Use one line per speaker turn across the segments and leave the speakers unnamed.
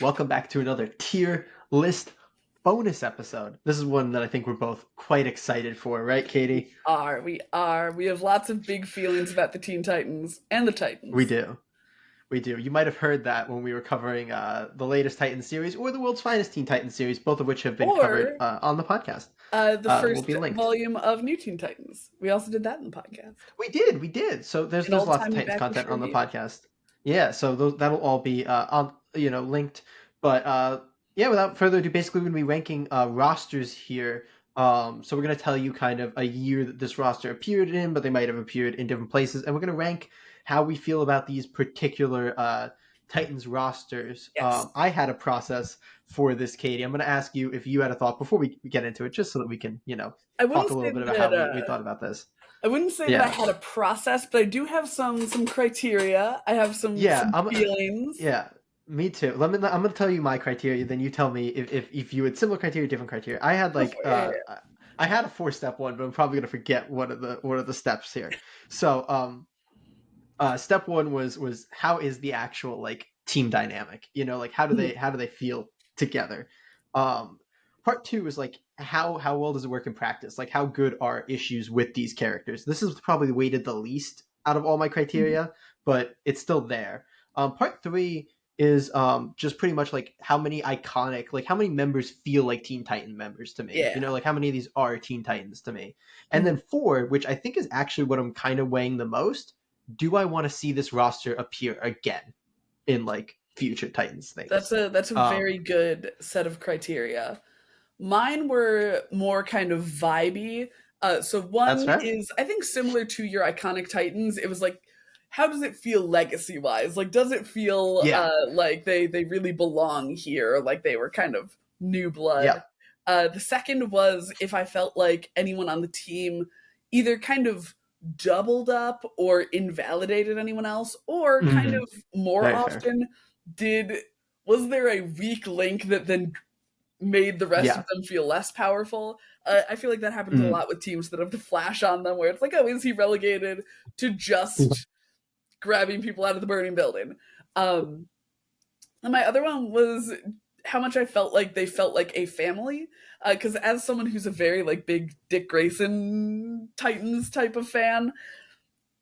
Welcome back to another tier list bonus episode. This is one that I think we're both quite excited for, right, Katie?
We have lots of big feelings about the Teen Titans and the
We
Titans.
do. We do. You might have heard that when we were covering the latest Titan series or the world's finest Teen Titans series, both of which have been covered
Or
on the podcast.
the
Will be
first
linked.
volume of New Teen Titans. We also did that in the podcast.
We did. So there's
An
there's
old
lots of
timey
Titans
Backlash
content on the
review.
podcast. Yeah, so that'll all be on linked. But yeah, without further ado, basically we're gonna be ranking rosters here. So we're gonna tell you kind of a year that this roster appeared in, but they might have appeared in different places, and we're gonna rank how we feel about these particular Titans rosters.
Yes.
I had a process for this, Katie. I'm gonna ask you if you had a thought before we get into it, just so that we can
I
talk
wouldn't
a
say
little bit about
that
how we thought about this.
I wouldn't say that I
Yeah.
had a process, but I do have some criteria. I have
Yeah,
some feelings.
yeah, me too. I'm gonna tell you my criteria, then you tell me if you had similar criteria, different criteria. I had
Go for
like
it.
I had a 4 step one, but I'm probably gonna forget one of the steps here. So step one was how is the actual like team dynamic? Like how do they feel together? Um Part two is like how well does it work in practice? Like how good are issues with these characters? This is probably weighted the least out of all my criteria, but it's still there. Part three is just pretty much like how many members feel like Teen Titan members to me.
Yeah.
Like how many of these are Teen Titans to me. And
Mhm.
then four, which I think is actually what I'm kind of weighing the most, do I want to see this roster appear again in like future Titans things?
That's a
Um,
very good set of criteria. Mine were more kind of vibey. So
that's
one
fair.
is, I think, similar to your iconic Titans. It was like, how does it feel legacy wise? Like, does it feel
Yeah,
like they really belong here? Like they were kind of new
yeah.
blood. The second was if I felt like anyone on the team either kind of doubled up or invalidated anyone else, or kind
Hmm.
of more
Very fair.
often did was there a weak link that then made the rest of
Yeah.
them feel less powerful. I feel like that happens a
Mm.
lot with teams that have the flash on them, where it's like, oh, is he relegated to just grabbing people out of the burning building? Um, and my other one was how much I felt like they felt like a family. Because as someone who's a very like big Dick Grayson Titans type of fan,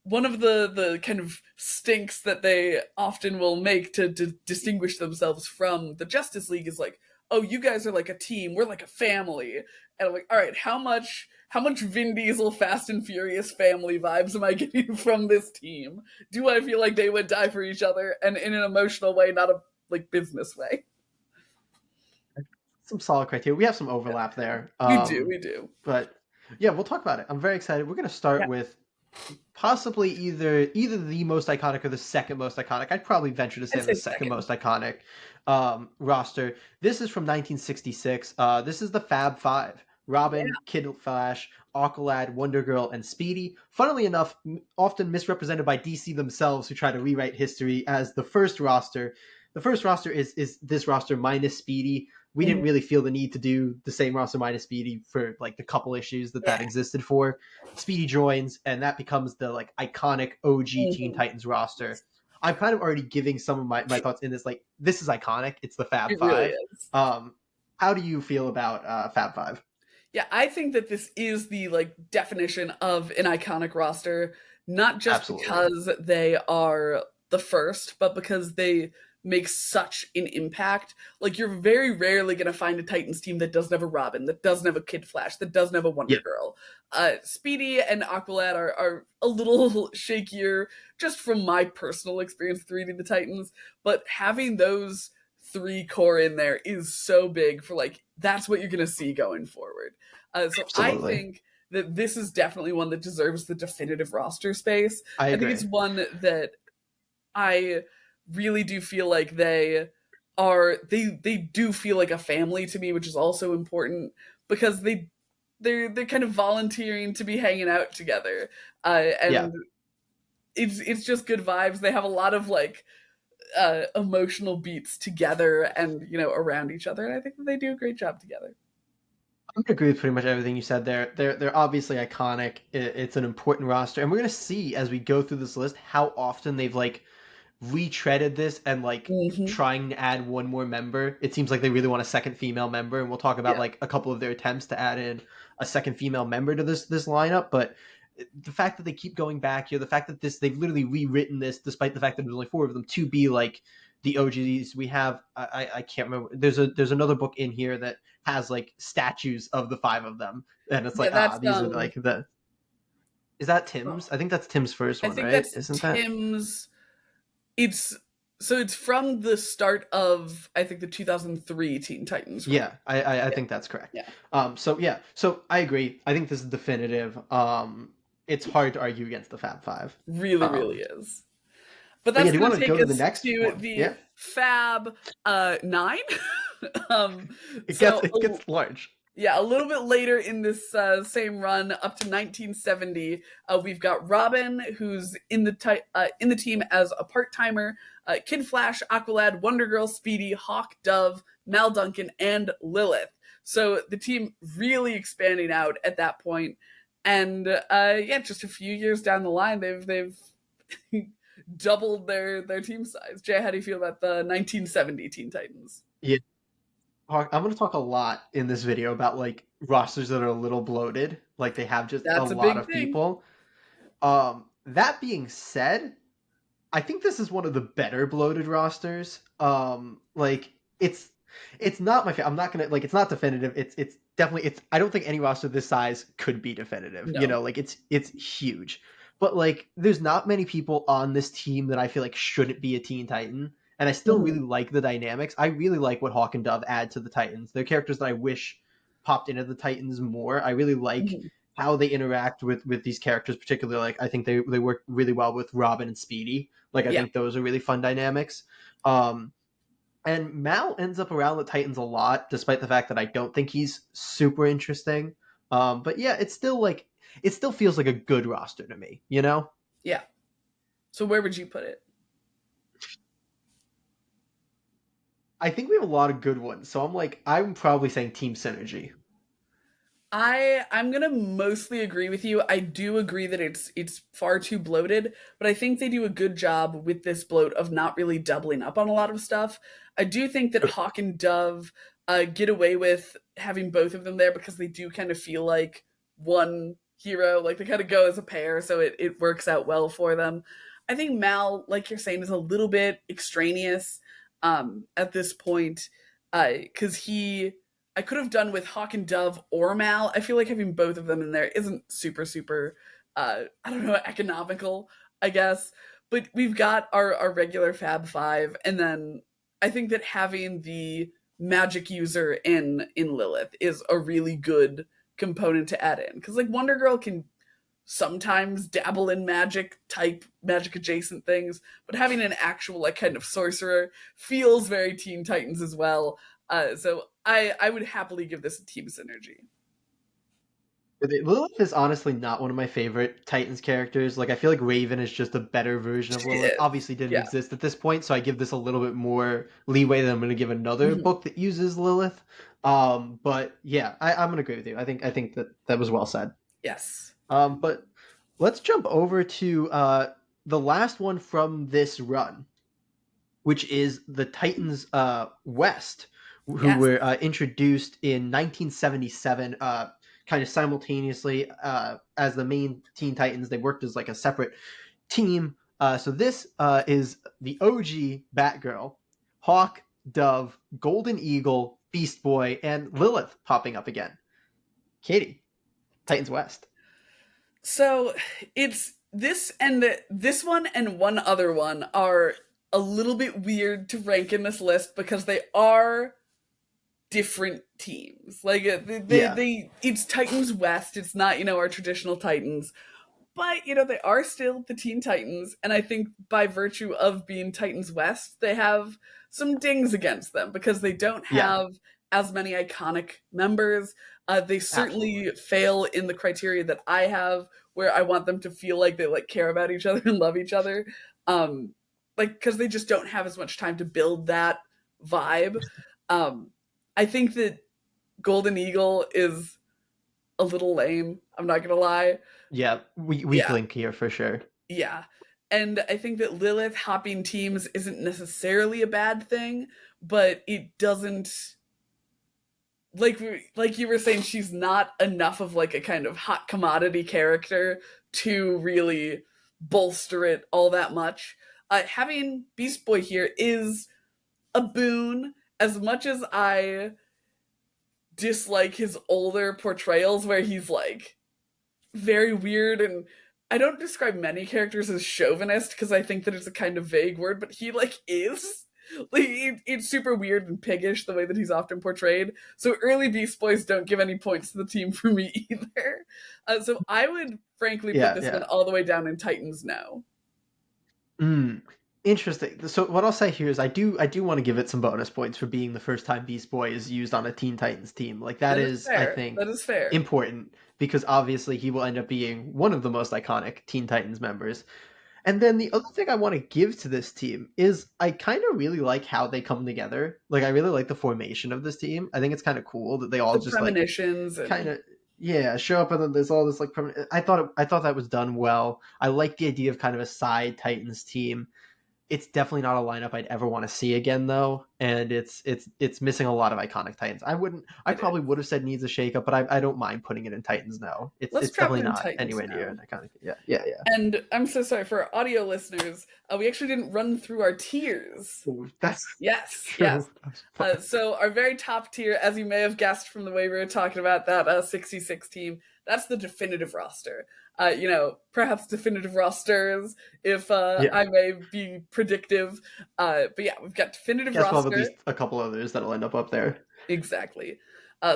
one of the kind of stinks that they often will make to distinguish themselves from the Justice League is like, oh, you guys are like a team, we're like a family. And I'm like, all right, how much Vin Diesel Fast and Furious family vibes am I getting from this team? Do I feel like they would die for each other, and in an emotional way, not a like business way?
Some solid criteria. We have some overlap there.
We do.
But yeah, we'll talk about it. I'm very excited. We're gonna start
Yeah,
with possibly either the most iconic or the second most iconic. I'd probably venture to say
I'd
the
say
second
second.
most iconic roster. This is from 1966. This is the Fab Five:
Yeah.
Robin, Kid Flash, Aqualad, Wonder Girl, and Speedy. Funnily enough, often misrepresented by DC themselves, who try to rewrite history as the first roster. The first roster is this roster minus Speedy. We didn't
Mhm.
really feel the need to do the same roster minus Speedy for like the couple issues that
Yeah.
existed for. Speedy joins, and that becomes the like iconic OG Teen
Mhm.
Titans roster. I'm kind of already giving some of my thoughts in this. Like, this is iconic. It's the Fab
It really
Five.
is.
How do you feel about Fab Five?
Yeah, I think that this is the like definition of an iconic roster, not just
Absolutely.
because they are the first, but because they make such an impact. Like you're very rarely going to find a Titans team that doesn't have a Robin, that doesn't have a Kid Flash, that doesn't have a Wonder
Yeah.
Girl. Speedy and Aqualad are a little shakier, just from my personal experience with reading the Titans. But having those three core in there is so big for like that's what you're going to see going forward. So I
Absolutely.
think that this is definitely one that deserves the definitive roster space.
I
I think it's
agree.
one that I really do feel like they do feel like a family to me, which is also important because they're kind of volunteering to be hanging out together,
Yeah.
and it's just good vibes. They have a lot of like emotional beats together and around each other, and I think that they do a great job together.
I'm gonna agree with pretty much everything you said there. They're obviously iconic. It's an important roster, and we're gonna see as we go through this list how often they've like retreaded this and like
Mm-hmm.
trying to add one more member. It seems like they really want a second female member, and we'll talk about
Yeah.
like a couple of their attempts to add in a second female member to this lineup. But the fact that they keep going back here, the fact that they've literally rewritten this, despite the fact that there's only four of them, to be like the OGs. We have I can't remember. There's another book in here that has like statues of the five of them, and it's
Yeah,
like
that's
these are like the. Is that Tim's? I think that's Tim's first
I
one,
think
right?
that's
Isn't that?
Tim's. It's so it's from the start of, I think, the 2003 Teen Titans run.
Yeah, I
Yeah.
think that's correct.
Yeah.
So yeah, so I agree. I think this is definitive. It's hard to argue against the Fab Five.
Really, really
Um,
is. But
but yeah,
that's
do you
going
want
to
to go
take
to the
us
next
to
one?
the
Yeah,
Fab Nine. um,
it
so,
gets large.
yeah, a little bit later in this same run, up to 1970, we've got Robin, who's in the team as a part timer. Kid Flash, Aqualad, Wonder Girl, Speedy, Hawk, Dove, Mal Duncan, and Lilith. So the team really expanding out at that point. And yeah, just a few years down the line, they've doubled their team size. Jay, how do you feel about the 1970 Teen Titans?
Yeah, I'm going to talk a lot in this video about like rosters that are a little bloated, like they have just a
That's a
lot
big
of
thing.
people. That being said, I think this is one of the better bloated rosters. Like it's not my I'm not gonna like it's not definitive. It's definitely it's I don't think any roster this size could be definitive. You
No.
know, like it's huge. But like there's not many people on this team that I feel like shouldn't be a Teen Titan. And I still really
Mhm.
like the dynamics. I really like what Hawk and Dove add to the Titans. They're characters that I wish popped into the Titans more. I really like
Mhm.
how they interact with these characters, particularly like I think they work really well with Robin and Speedy. Like I
Yeah.
think those are really fun dynamics. Um, and Mal ends up around the Titans a lot, despite the fact that I don't think he's super interesting. But yeah, it's still like it still feels like a good roster to me, you know?
Yeah. So where would you put it?
I think we have a lot of good ones. So I'm probably saying team synergy.
I'm gonna mostly agree with you. I do agree that it's far too bloated, but I think they do a good job with this bloat of not really doubling up on a lot of stuff. I do think that Hawk and Dove get away with having both of them there because they do kind of feel like one hero. Like they kind of go as a pair, so it works out well for them. I think Mal, like you're saying, is a little bit extraneous at this point because he I could have done with Hawk and Dove or Mal. I feel like having both of them in there isn't super I don't know, economical, I guess. But we've got our regular Fab Five, and then I think that having the magic user in Lilith is a really good component to add in. Because like Wonder Girl can sometimes dabble in magic adjacent things, but having an actual like kind of sorcerer feels very Teen Titans as well. So I would happily give this a team synergy.
Lilith is honestly not one of my favorite Titans characters. Like I feel like Raven is just a better version of
She
Lilith.
is,
Obviously didn't
yeah.
exist at this point, so I give this a little bit more leeway than I'm gonna give another
Mhm.
book that uses Lilith. But yeah, I'm gonna agree with you. I think that was well said.
Yes.
But let's jump over to the last one from this run, which is the Titans West, who
Yes.
were introduced in 1977, kind of simultaneously as the main Teen Titans. They worked as like a separate team. So this is the OG Batgirl, Hawk, Dove, Golden Eagle, Beast Boy, and Lilith popping up again. Katie, Titans West.
So it's this one and one other one are a little bit weird to rank in this list because they are different teams. Like
Yeah,
they it's Titans West. It's not, our traditional Titans, but they are still the Teen Titans, and I think by virtue of being Titans West, they have some dings against them because they don't
yeah,
have as many iconic members. They certainly
absolutely.
fail in the criteria that I have, where I want them to feel like they like care about each other and love each other, um, like because they just don't have as much time to build that vibe. Um, I think that Golden Eagle is a little lame. I'm not gonna lie.
Yeah, weak
Yeah,
link here for sure.
yeah. And I think that Lilith hopping teams isn't necessarily a bad thing, but it doesn't, like you were saying, she's not enough of like a kind of hot commodity character to really bolster it all that much. Having Beast Boy here is a boon. As much as I dislike his older portrayals where he's like very weird, and I don't describe many characters as chauvinist because I think that it's a kind of vague word, but he like is. Like it's super weird and piggish the way that he's often portrayed. So early Beast Boys don't give any points to the team for me either. So I would frankly put this one all the way down in Titans No.
Interesting. So what I'll say here is I do want to give it some bonus points for being the first time Beast Boy is used on a Teen Titans team. Like that is
fair.
I think
that is fair.
important because obviously he will end up being one of the most iconic Teen Titans members. And then the other thing I want to give to this team is I kind of really like how they come together. Like I really like the formation of this team. I think it's kind of cool that they all
the
just
premonitions
like kind of show up and then there's all this like I thought that was done well. I like the idea of kind of a side Titans team. It's definitely not a lineup I'd ever want to see again, though, and it's missing a lot of iconic Titans. I probably would have said needs a shakeup, but I don't mind putting it in Titans now. It's definitely not Titans anywhere now. Near that kind of thing. Yeah.
And I'm so sorry for our audio listeners. We actually didn't run through our tiers.
Ooh, that's
yes. So our very top tier, as you may have guessed from the way we were talking about that 66 team, that's the definitive roster. Perhaps definitive rosters, if I may be predictive. But yeah, we've got definitive roster.
Well, there'll be a couple others that'll end up there.
Exactly.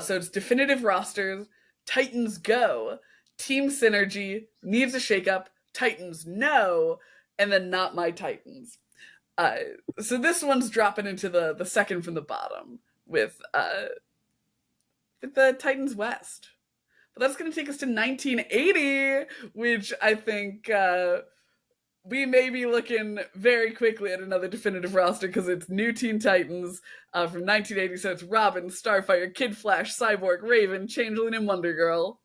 So it's definitive rosters, Titans Go, Team Synergy, needs a shakeup, Titans No, and then Not My Titans. So this one's dropping into the second from the bottom with the Titans West. But that's going to take us to 1980, which I think we may be looking very quickly at another definitive roster because it's new Teen Titans from 1980. So it's Robin, Starfire, Kid Flash, Cyborg, Raven, Changeling, and Wonder Girl.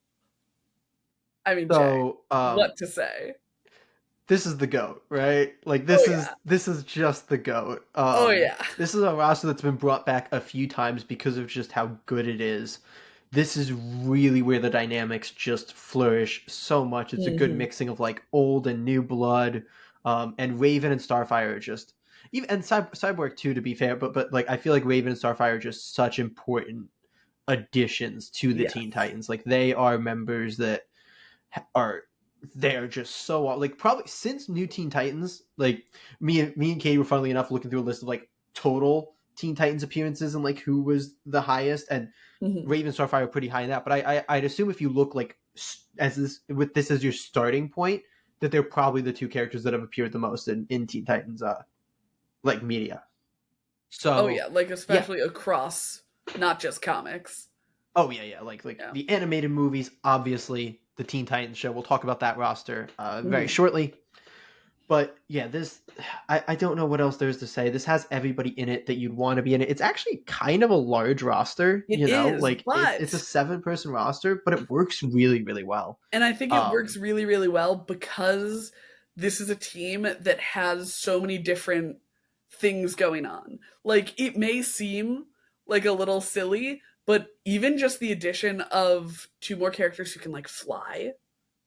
I mean, Jay, what to say?
This is the GOAT, right? Like this is just the GOAT. This is a roster that's been brought back a few times because of just how good it is. This is really where the dynamics just flourish so much. It's a good mixing of like old and new blood, and Raven and Starfire are just and Cyborg too, to be fair. But like I feel like Raven and Starfire are just such important additions to the Teen Titans. Like they are members that they're just so like probably since New Teen Titans. Like me and Katie were funnily enough looking through a list of like total Teen Titans appearances and like who was the highest, and Raven Starfire are pretty high in that. But I'd assume if you look like as your starting point, that they're probably the two characters that have appeared the most in Teen Titans like media. So
especially across not just comics.
Like the animated movies, obviously the Teen Titans show. We'll talk about that roster very shortly. But yeah, this I don't know what else there is to say. This has everybody in it that you'd want to be in it. It's actually kind of a large roster, it's a 7-person roster, but it works really, really well.
And I think it works really, really well because this is a team that has so many different things going on. Like it may seem like a little silly, but even just the addition of 2 more characters who can like fly,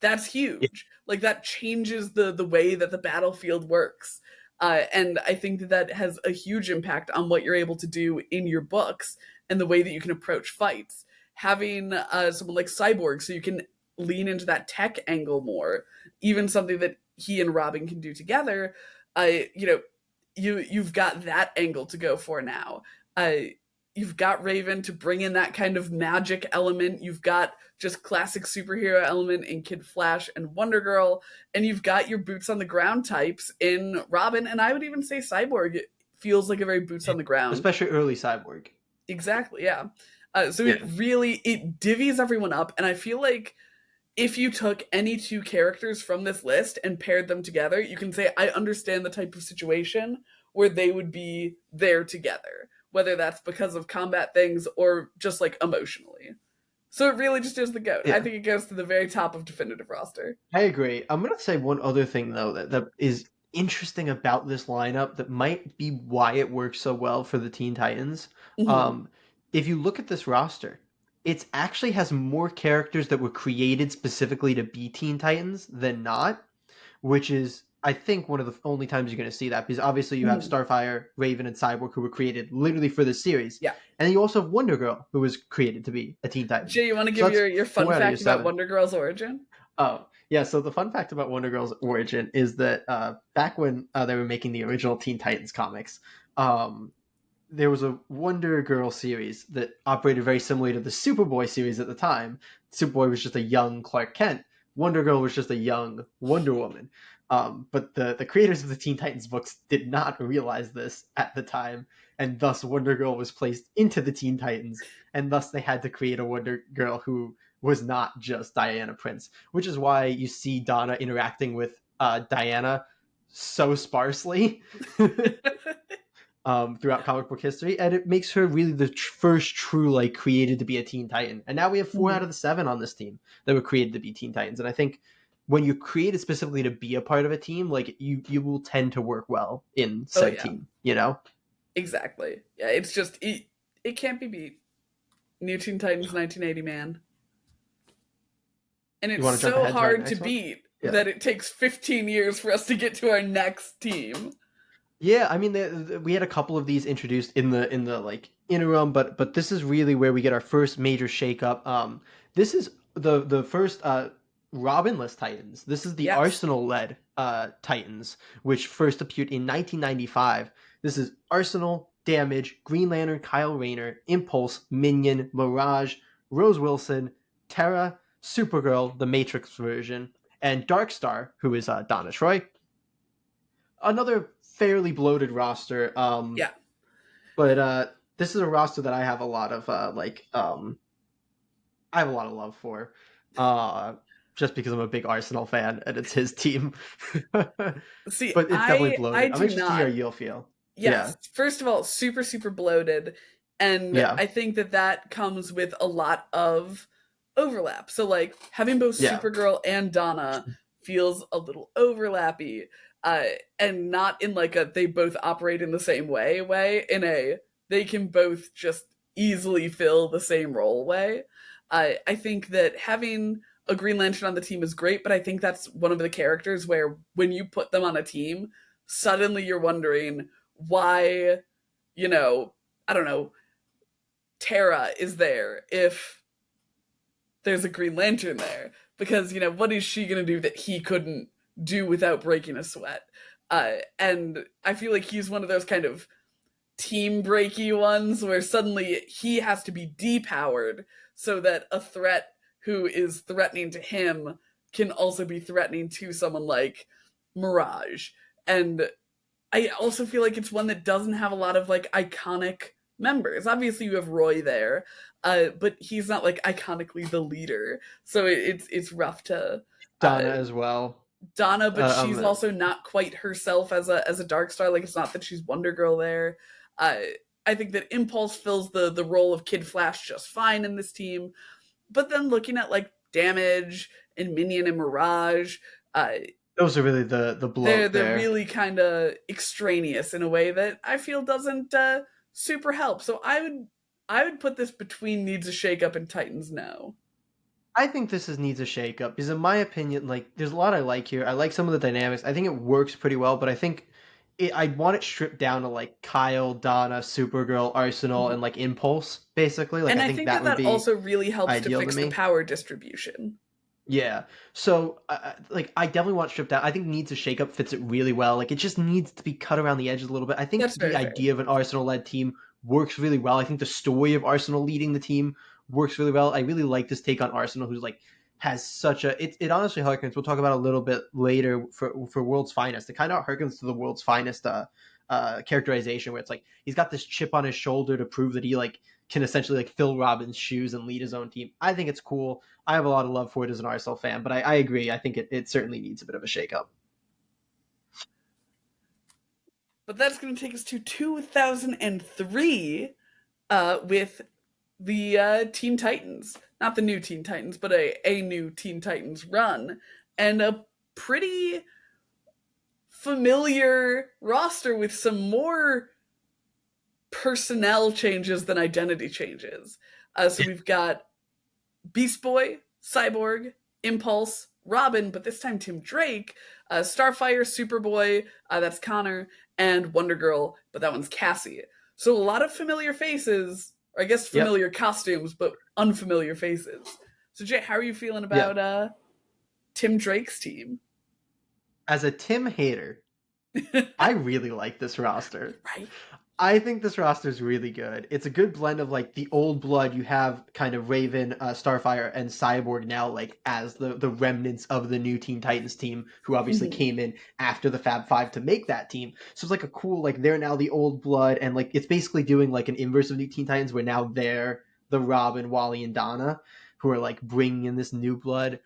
that's huge. Yeah. Like that changes the way that the battlefield works. And I think that has a huge impact on what you're able to do in your books and the way that you can approach fights. Having someone like Cyborg, so you can lean into that tech angle more, even something that he and Robin can do together. You've got that angle to go for now. You've got Raven to bring in that kind of magic element. You've got just classic superhero element in Kid Flash and Wonder Girl. And you've got your boots on the ground types in Robin. And I would even say Cyborg feels like a very boots on the ground.
Especially early Cyborg.
Exactly, yeah. It divvies everyone up. And I feel like if you took any 2 characters from this list and paired them together, you can say, I understand the type of situation where they would be there together. Whether that's because of combat things or just like emotionally. So it really just is the GOAT. I
Yeah.
think it goes to the very top of definitive roster.
I agree. I'm gonna say one other thing though that is interesting about this lineup that might be why it works so well for the Teen Titans.
Mm-hmm.
Um, if you look at this roster, it actually has more characters that were created specifically to be Teen Titans than not, which is I think one of the only times you're going to see that because obviously you have
Mm-hmm.
Starfire, Raven, and Cyborg who were created literally for this series,
Yeah.
and then you also have Wonder Girl who was created to be a Teen Titan.
Jay, you want to
So
give
that's
your fun
four out of your
fact about
seven.
Wonder Girl's origin?
Oh, yeah. So the fun fact about Wonder Girl's origin is that back when they were making the original Teen Titans comics, um, there was a Wonder Girl series that operated very similarly to the Superboy series at the time. Superboy was just a young Clark Kent. Wonder Girl was just a young Wonder Woman. But the creators of the Teen Titans books did not realize this at the time, and thus Wonder Girl was placed into the Teen Titans, and thus they had to create a Wonder Girl who was not just Diana Prince, which is why you see Donna interacting with Diana so sparsely throughout comic book history, and it makes her really the first true like created to be a Teen Titan. And now we have 4 out
Mm-hmm.
of the 7 on this team that were created to be Teen Titans. And I think when you create it specifically to be a part of a team, like you will tend to work well in
Oh
said
yeah,
team. You know?
exactly. Yeah, it's just it can't be beat. New Teen Titans 1980, man. And
You
it's
want to jump
so
ahead to our
hard to
next one?
beat
Yeah.
that it takes 15 years for us to get to our next team.
Yeah, I mean, we had a couple of these introduced in the like interim, but this is really where we get our first major shakeup. This is the first Robinless Titans. This is the
Yes.
Arsenal led Titans, which first appeared in 1995. This is Arsenal, Damage, Green Lantern, Kyle Rayner, Impulse, Minion, Mirage, Rose Wilson, Terra, Supergirl, the Matrix version, and Darkstar, who is Donna Troy. Another fairly bloated roster.
Yeah.
But this is a roster that I have a lot of I have a lot of love for. Just because I'm a big Arsenal fan and it's his team. But
See,
it's definitely
I
bloated. I'm
do
interested to hear
not.
how you'll feel. Yeah.
Yes. First of all, super super bloated, and
Yeah.
I think that that comes with a lot of overlap. So like having both
Yeah.
Supergirl and Donna feels a little overlappy, uh, and not in like a they both operate in the same way. In a they can both just easily fill the same role way. I think that having a Green Lantern on the team is great, but I think that's one of the characters where when you put them on a team, suddenly you're wondering why, you know, I don't know, Terra is there if there's a Green Lantern there. Because, you know, what is she going to do that he couldn't do without breaking a sweat? And I feel like he's one of those kind of team breaky ones where suddenly he has to be depowered so that a threat who is threatening to him can also be threatening to someone like Mirage. And I also feel like it's one that doesn't have a lot of like iconic members. Obviously, you have Roy there, but he's not like iconically the leader, so it's rough to uh,
Donna as well.
Donna, but she's
Um,
also not quite herself as a Dark Star. Like it's not that she's Wonder Girl there. Uh, I think that Impulse fills the role of Kid Flash just fine in this team. But then looking at like Damage and Minion and Mirage, uh,
those are really the bloat
they're
there.
really kind of extraneous in a way that I feel doesn't super help. So I would put this between needs a shakeup and Titans no.
I think this needs a shakeup because, in my opinion, like there's a lot I like here. I like some of the dynamics. I think it works pretty well, but I think I'd want it stripped down to like Kyle, Donna, Supergirl, Arsenal, and
Mhm.
like Impulse, basically. Like
And
I
I
think
think
that
that
would
that
be
also really helps to
ideal to
fix the
me.
power distribution.
Yeah. So, like, I definitely want stripped out. I think needs a shakeup fits it really well. Like, it just needs to be cut around the edges a little bit. I think
That's
the
very fair.
idea of an Arsenal-led team works really well. I think the story of Arsenal leading the team works really well. I really like this take on Arsenal, who's like has such a. It honestly harkens. We'll talk about it a little bit later for World's Finest. It kind of harkens to the World's Finest characterization, where it's like he's got this chip on his shoulder to prove that he like can essentially like fill Robin's shoes and lead his own team. I think it's cool. I have a lot of love for it as an Arsenal fan, but I agree. I think it certainly needs a bit of a shakeup.
But that's going to take us to 2003 with Teen Titans, not the new Teen Titans, but a new Teen Titans run, and a pretty familiar roster with some more personnel changes than identity changes. So we've got Beast Boy, Cyborg, Impulse, Robin, but this time Tim Drake, Starfire, Superboy, that's Connor, and Wonder Girl, but that one's Cassie. So a lot of familiar faces, or I guess familiar costumes, but unfamiliar faces. So Jay, how are you feeling about Tim Drake's team?
As a Tim hater, I really like this roster.
Right.
I think this roster is really good. It's a good blend of like the old blood. You have kind of Raven, Starfire, and Cyborg now like as the remnants of the new Teen Titans team, who obviously came in after the Fab Five to make that team. So it's like a cool like they're now the old blood, and like it's basically doing like an inverse of New Teen Titans, where now they're the Robin, Wally, and Donna, who are like bringing in this new blood.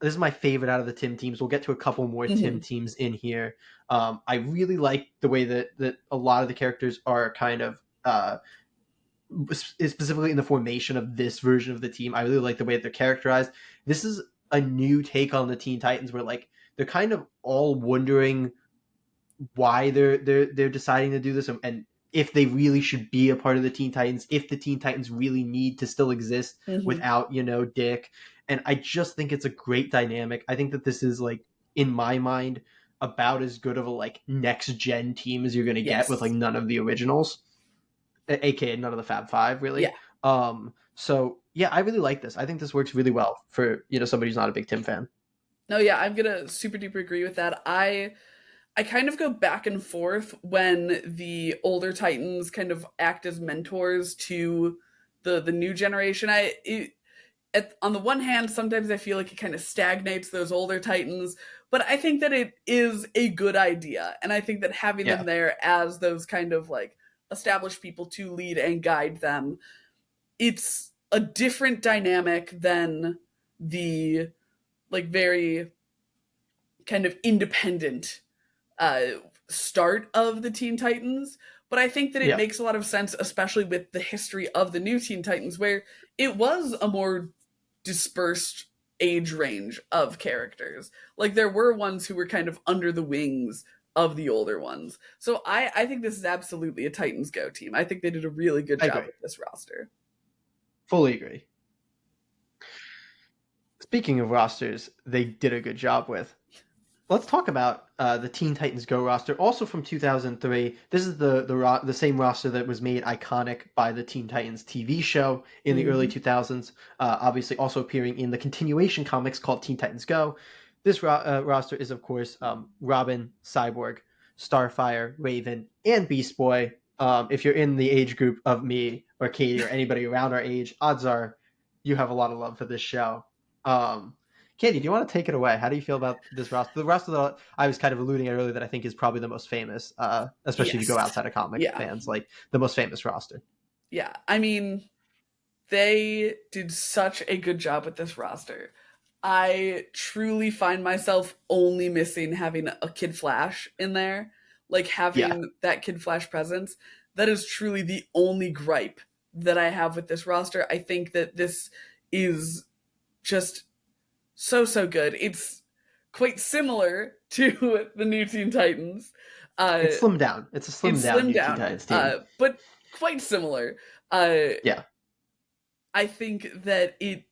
This is my favorite out of the Tim teams. We'll get to a couple more Tim teams in here. I really like the way that a lot of the characters are kind of specifically in the formation of this version of the team. I really like the way that they're characterized. This is a new take on the Teen Titans, where like they're kind of all wondering why they're deciding to do this, and if they really should be a part of the Teen Titans, if the Teen Titans really need to still exist without, Dick. And I just think it's a great dynamic. I think that this is like, in my mind, about as good of a like next gen team as you're gonna get with like none of the originals, aka none of the Fab Five, really. So yeah, I really like this. I think this works really well for somebody who's not a big Tim fan.
No, yeah, I'm gonna super duper agree with that. I kind of go back and forth when the older Titans kind of act as mentors to the new generation. On the one hand, sometimes I feel like it kind of stagnates those older Titans, but I think that it is a good idea. And I think that having them there as those kind of like established people to lead and guide them, it's a different dynamic than the like very kind of independent start of the Teen Titans. But I think that it makes a lot of sense, especially with the history of the new Teen Titans, where it was a more dispersed age range of characters. Like there were ones who were kind of under the wings of the older ones. So I think this is absolutely a Titans Go team. I think they did a really good job with this roster.
Fully agree. Speaking of rosters, they did a good job with. Let's talk about the Teen Titans Go roster, also from 2003. This is the same roster that was made iconic by the Teen Titans TV show in the early 2000s, obviously also appearing in the continuation comics called Teen Titans Go. This roster is, of course, Robin, Cyborg, Starfire, Raven, and Beast Boy. If you're in the age group of me or Katie or anybody around our age, odds are you have a lot of love for this show. Katie, do you want to take it away? How do you feel about this roster? The roster that I was kind of alluding at earlier that I think is probably the most famous, especially if you go outside of comic fans, like the most famous roster.
Yeah, I mean, they did such a good job with this roster. I truly find myself only missing having a Kid Flash in there, like having that Kid Flash presence. That is truly the only gripe that I have with this roster. I think that this is just so good. It's quite similar to the new Teen Titans.
It's slimmed down. It's a slimmed down Teen Titans team.
But quite similar.
I
think that it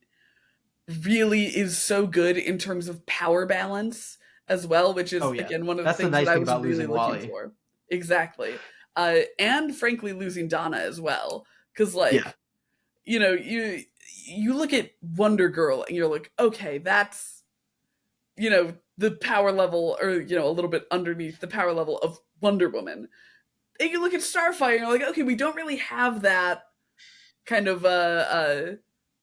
really is so good in terms of power balance as well, which is again one of the things that I was really looking for. Exactly. And frankly losing Donna as well. Because you look at Wonder Girl and you're like, okay, that's, the power level, or, a little bit underneath the power level of Wonder Woman. And you look at Starfire and you're like, okay, we don't really have that kind of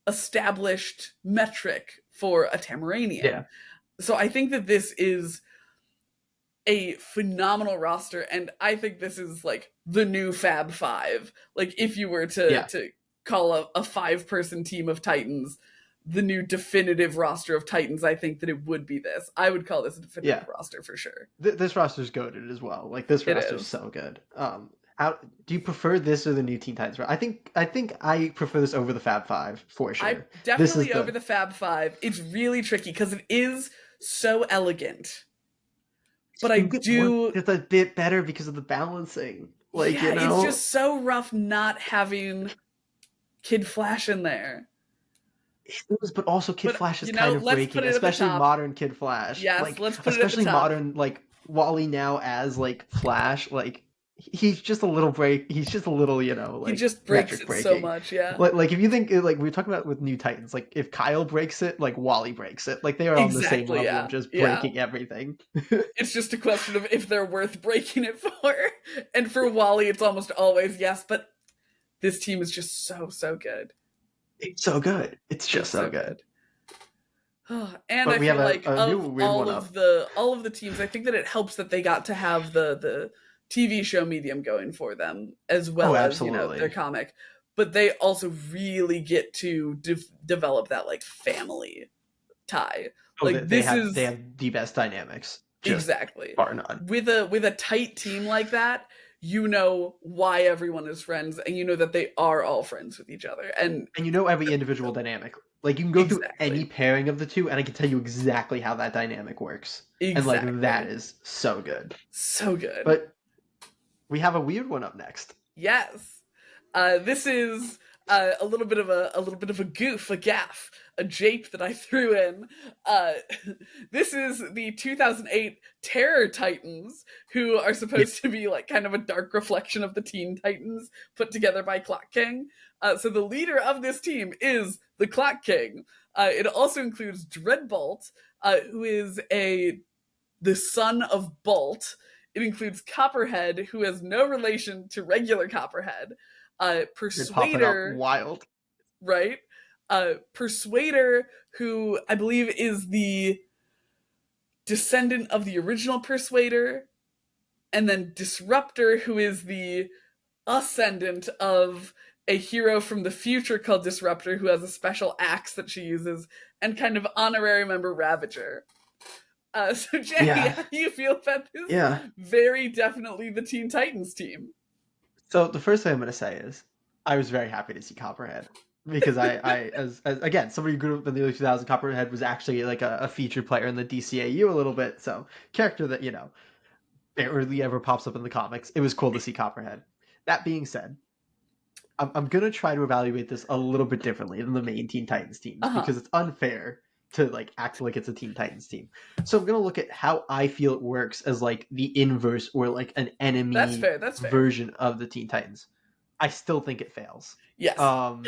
established metric for a Tamaranian.
Yeah.
So I think that this is a phenomenal roster, and I think this is like the new Fab Five. Like if you were to call a 5-person team of Titans the new definitive roster of Titans, I think that it would be this. I would call this a definitive roster for sure.
This roster's goated as well. Like this roster's so good. Do you prefer this or the new Teen Titans? I think I prefer this over the Fab Five for
I
sure. This is
definitely over
the
the Fab Five. It's really tricky because it is so elegant. But I
you get more
do,
just a bit better because of the balancing. Like,
yeah,
you
it's
know,
just so rough not having Kid Flash in there.
it was, but also Kid
But,
Flash is kind of
let's put
breaking,
it at the
especially
top.
modern Kid Flash.
Yes,
Like,
let's put it at the
especially
top.
modern like Wally now as like Flash. Like, he's just a little break. He's just a little,
He
like
just breaks
metric
it so
breaking.
much, yeah.
Like if you think like we were talking about with New Titans, like if Kyle breaks it, like Wally breaks it. Like they are on the same
Exactly,
level of
yeah.
just
Yeah.
breaking everything.
It's just a question of if they're worth breaking it for. And for Wally, it's almost always yes, but this team is just so, so good.
It's so good. It's just
It's
so
so
good.
good. And
But
I
we have
feel like
a new
of
weird one up.
all of the teams, I think that it helps that they got to have the TV show medium going for them as
Oh,
well as their
absolutely.
comic, but they also really get to develop that like family tie.
Oh,
Like
they
this
have they
is
have the best dynamics, just
exactly
bar none.
with a tight team like that. You know why everyone is friends, and you know that they are all friends with each other, and
And you know every individual dynamic. Like you can go through any
exactly,
pairing of the two, and I can tell you exactly how that dynamic works. And like that
exactly,
is so good.
so good.
But we have a weird one up next.
Yes. This is a little bit of a goof, a gaff, a jape that I threw in. Uh, this is the 2008 Terror Titans, who are
Yeah,
supposed to be like kind of a dark reflection of the Teen Titans put together by Clock King. So the leader of this team is the Clock King. It also includes Dreadbolt, who is a the son of Bolt. It includes Copperhead, who has no relation to regular Copperhead.
they're popping up
Persuader,
wild.
right? Persuader, who I believe is the descendant of the original Persuader, and then Disruptor, who is the ascendant of a hero from the future called Disruptor, who has a special axe that she uses, and kind of honorary member Ravager. So Jay,
Yeah,
how do you feel about this?
yeah.
Very definitely the Teen Titans team.
So the first thing I'm gonna say is I was very happy to see Copperhead because as again somebody who grew up in the early 2000s, Copperhead was actually like a featured player in the DCAU a little bit. So character that barely ever pops up in the comics. It was cool to see Copperhead. That being said, I'm gonna try to evaluate this a little bit differently than the main Teen Titans teams
Uh huh.
because it's unfair to like act like it's a Teen Titans team. So I'm gonna look at how I feel it works as like the inverse or like an
That's
enemy
fair. That's fair.
version of the Teen Titans. I still think it fails.
Yes.
Um,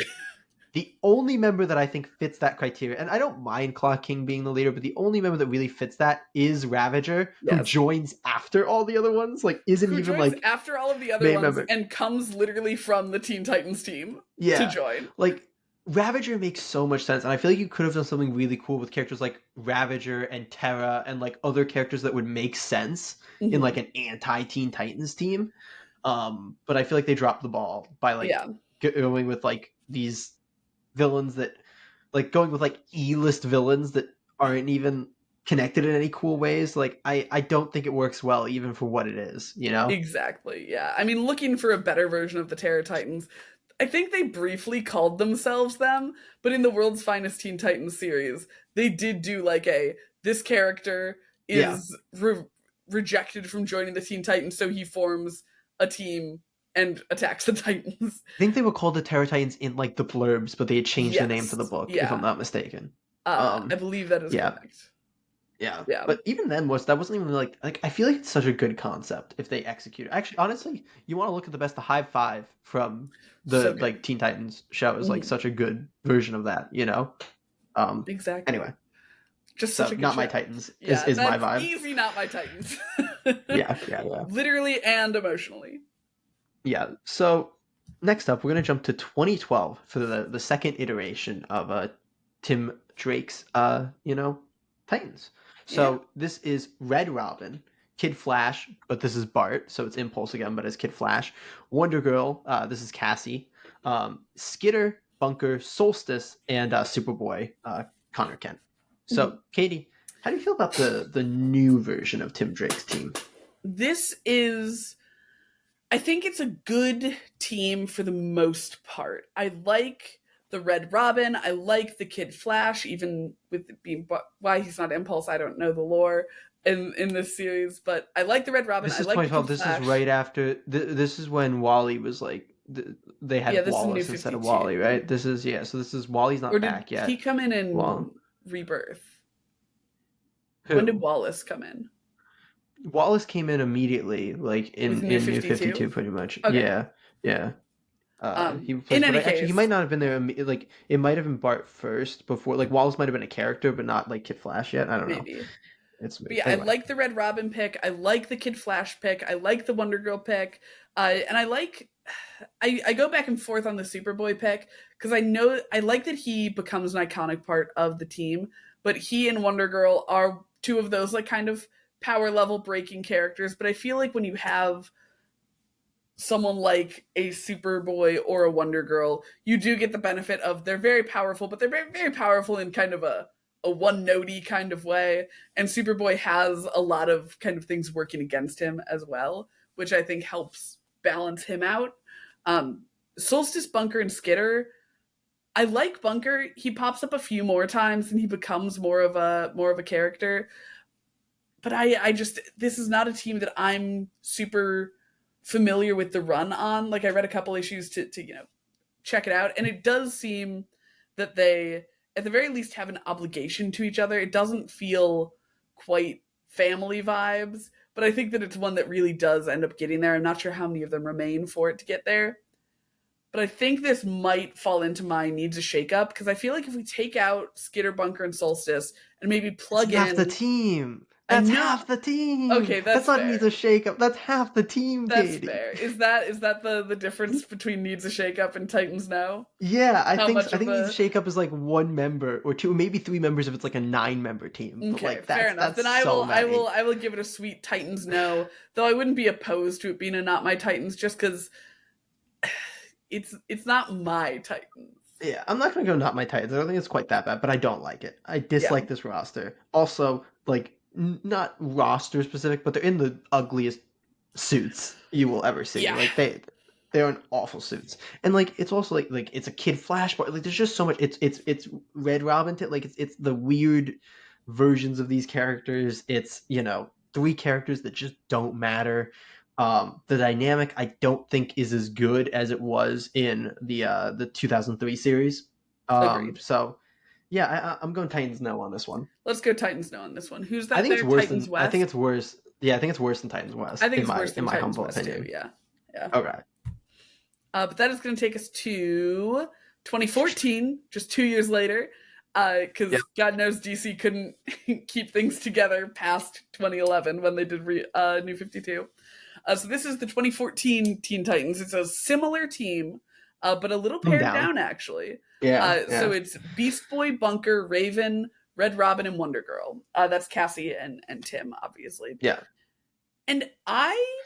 the only member that I think fits that criteria, and I don't mind Clock King being the leader, but the only member that really fits that is Ravager, who
Yes.
joins after all the other ones. Like, isn't
Who
even
joins
like
after all of the other
main
ones
member.
and comes literally from the Teen Titans team to
Yeah,
join.
like Ravager makes so much sense, and I feel like you could have done something really cool with characters like Ravager and Terra and like other characters that would make sense in like
Hmm.
an anti-Teen Titans team. But I feel like they dropped the ball by like
Yeah.
going with like these villains that like going with like E-list villains that aren't even connected in any cool ways. Like I don't think it works well even for what it is, you know?
Exactly. Yeah. I mean, looking for a better version of the Terror Titans, I think they briefly called themselves them, but in the World's Finest Teen Titans series, they did do like a this character
Yeah.
is rejected from joining the Teen Titans, so he forms a team and attacks the Titans.
I think they were called the Terror Titans in like the blurbs, but they had changed the name for the
Yes.
book, if I'm
Yeah.
not mistaken.
I
Um,
believe that is
yeah,
correct.
yeah.
Yeah.
But even then was that wasn't even like I feel like it's such a good concept if they execute it. Actually, honestly, you want to look at the best the Hive Five from
So
the
good.
like Teen Titans show is like
Mhm.
such a good version of that, you know?
Exactly.
Anyway,
Just such
so
a good
not my
show.
Titans
Yeah,
is my
that's
vibe.
easy, not my Titans.
Yeah, yeah, yeah.
Literally and emotionally.
Yeah. So next up, we're gonna jump to 2012 for the second iteration of Tim Drake's Titans.
Yeah.
So this is Red Robin, Kid Flash, but this is Bart, so it's Impulse again, but as Kid Flash. Wonder Girl, this is Cassie. Skitter, Bunker, Solstice, and Superboy, Connor Kent.
Mhm.
So Katie, how do you feel about the new version of Tim Drake's team?
This is I think it's a good team for the most part. I like the Red Robin. I like the Kid Flash, even with it being why he's not Impulse. I don't know the lore in this series, but I like the Red Robin.
This
I
is
like the
2012.
Kid
This is
Flash.
right after. This is when Wally was like. They
Yeah,
had
this is New
Wallace instead of Wally,
52.
right? This is yeah. So this is Wally's
Or
not
did
back
he
yet.
come in
Well,
Rebirth? When did
who?
Wallace come in?
Wallace came in immediately, like
With New
in New
52?
52, pretty much.
Okay.
Yeah, yeah. He
In
replaced, but
any
actually, he might
case,
not have been there. Like, it might have been Bart first before. Like, Wallace might have been a character, but not like Kid Flash yet. I don't know.
maybe.
It's
But yeah, I
anyway.
like the Red Robin pick. I like the Kid Flash pick. I like the Wonder Girl pick. And I like. I go back and forth on the Superboy pick because I know I like that he becomes an iconic part of the team, but he and Wonder Girl are two of those like kind of power level breaking characters. But I feel like when you have someone like a Superboy or a Wonder Girl, you do get the benefit of they're very powerful, but they're very, very powerful in kind of a one notey kind of way. And Superboy has a lot of kind of things working against him as well, which I think helps balance him out. Um, Solstice, Bunker, and Skitter. I like Bunker. He pops up a few more times and he becomes more of a character. But I just this is not a team that I'm super familiar with the run on. Like I read a couple issues to check it out, and it does seem that they at the very least have an obligation to each other. It doesn't feel quite family vibes, but I think that it's one that really does end up getting there. I'm not sure how many of them remain for it to get there. But I think this might fall into my needs a shakeup because I feel like if we take out Skitter, Bunker, and Solstice and maybe
That's
plug
half the
in,
team.
I
That's
know.
half the team.
Okay,
That's
that's
not needs
fair.
a shakeup. That's half the team,
That's
Katie.
fair. Is that the difference between needs a shakeup and Titans now?
Yeah,
How much
I
of
think needs a
the
shakeup is like one member or two, maybe three members if it's like a 9-member team. But
Okay,
like
fair enough.
that's
Then
so many.
I will give it a sweet Titans no. Though I wouldn't be opposed to it being a not my Titans just because it's not my Titans.
Yeah, I'm not gonna go not my Titans. I don't think it's quite that bad, but I don't like it. I
Yeah.
dislike this roster. Also, like not roster specific, but they're in the ugliest suits you will ever see.
Yeah.
Like they're in awful suits, and like it's also like it's a Kid Flash, but like there's just so much. It's Red Robin. Like it's the weird versions of these characters. It's three characters that just don't matter. The dynamic I don't think is as good as it was in the 2003 series.
Agreed.
So yeah, I'm going Titans no on this one.
Let's go Titans no on this one. Who's
I
that
think it's
there?
worse
Titans
than I think
West?
it's worse. Yeah, I think it's worse than Titans
I
West
think it's worse
in
than
my
Titans
humble
West too,
opinion.
yeah. Yeah.
Okay.
But that is going to take us to 2014, just 2 years later,
Yeah.
because God knows DC couldn't keep things together past 2011 when they did New 52. So this is the 2014 Teen Titans. It's a similar team, but a little
I'm
pared
down.
down actually.
Yeah.
So
Yeah.
it's Beast Boy, Bunker, Raven, Red Robin, and Wonder Girl. That's Cassie and Tim, obviously.
Yeah.
And I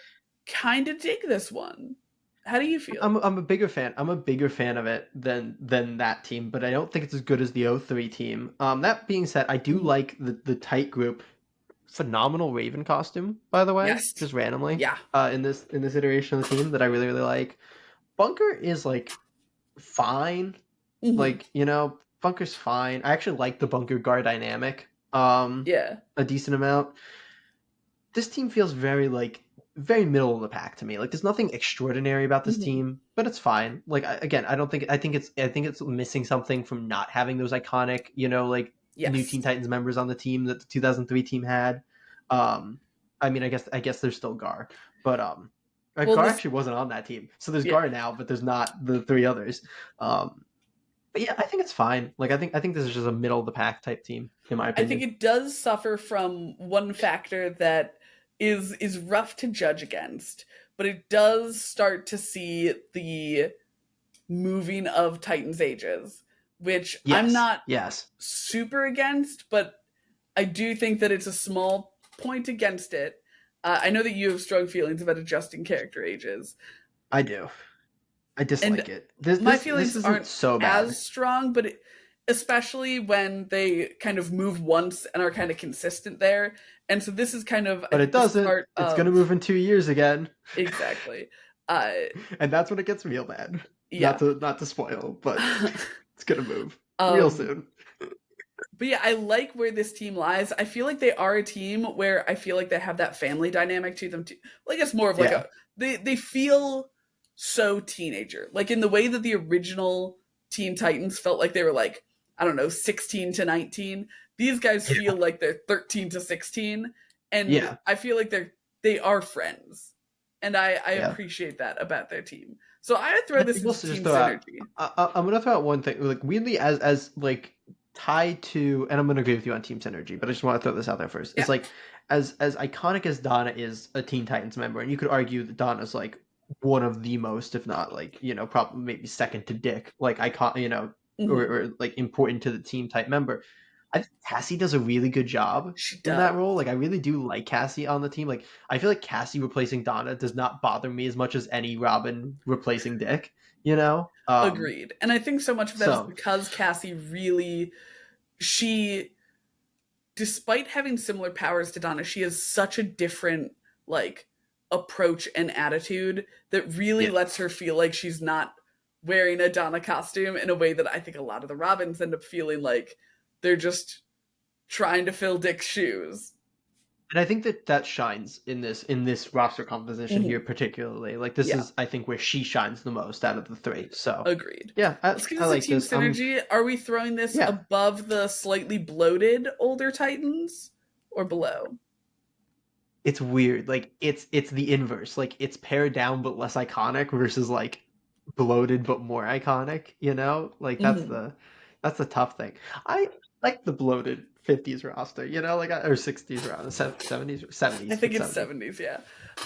kind of dig this one. How do you feel?
I'm a bigger fan. I'm a bigger fan of it than that team, but I don't think it's as good as the '03 team. That being said, I do
Mhm.
like the tight group. Phenomenal Raven costume, by the way,
Yes.
just randomly.
Yeah.
In this iteration of the team that I really like. Bunker is like fine.
Hmm.
Like, Bunker's fine. I actually like the Bunker Guard dynamic
Yeah.
a decent amount. This team feels very middle of the pack to me. Like there's nothing extraordinary about this
Hmm.
team, but it's fine. Like again, I think it's missing something from not having those iconic, like new
Yes.
Teen Titans members on the team that the 2003 team had. Um I mean, I guess there's still Gar, but
Well,
Gar
this,
actually wasn't on that team. So there's
yeah,
Gar now, but there's not the three others. Um but yeah, I think it's fine. Like I think this is just a middle of the pack type team in my
I think
opinion.
it does suffer from one factor that is rough to judge against, but it does start to see the moving of Titans ages, which I'm
Yes.
not
Yes.
super against, but I do think that it's a small point against it. I know that you have strong feelings about adjusting character ages,
I do. I
and
dislike it.
my
This
feelings
isn't
aren't
so
as
bad.
strong, but especially when they kind of move once and are kind of consistent there. And so this is kind of, I
But it
think this is
doesn't.
part
It's gonna
of
move in 2 years again.
exactly. Uh,
And that's when it gets real bad.
yeah.
Not to spoil, but it's gonna move real
um,
soon.
but yeah, I like where this team lies. I feel like they are a team where I feel like they have that family dynamic to them too. Like it's more of like
Yeah.
a they feel so teenager. Like in the way that the original Teen Titans felt like they were like, I don't know, 16 to 19. These guys feel like they're 13 to 16, and
Yeah.
I feel like they are friends. And I
Yeah.
appreciate that about their team. So I would throw
I
this
think
into
also just
team
throw out.
synergy.
I'm gonna throw out one thing, like weirdly, as like tied to, and I'm gonna agree with you on Team Synergy, but I just want to throw this out there first.
Yeah.
It's like as iconic as Donna is a Teen Titans member, and you could argue that Donna's like one of the most, if not like probably maybe second to Dick, like icon,
Hmm.
or like important to the team type member. I think Cassie does a really good job
She
in that role.
does.
Like I really do like Cassie on the team. Like I feel like Cassie replacing Donna does not bother me as much as any Robin replacing Dick. You know.
Agreed. And I think so much of that is
So
because Cassie really, she, despite having similar powers to Donna, she has such a different, like, approach and attitude that really
yeah.
lets her feel like she's not wearing a Donna costume in a way that I think a lot of the Robins end up feeling like they're just trying to fill Dick's shoes.
And I think that shines in this roster composition
Hmm.
here particularly. Like this
Yeah,
is I think where she shines the most out of the three. So
agreed.
yeah,
Let's give
I
this a
like
team
this.
synergy. Are we throwing this
Yeah,
above the slightly bloated older Titans or below?
it's weird. Like it's the inverse. Like it's pared down but less iconic versus like bloated but more iconic. Like
Hmm.
that's the tough thing. I like the bloated 50s roster. Like or 60s roster, 70s,
I
70s,
think
but
it's
70s.
70s, yeah.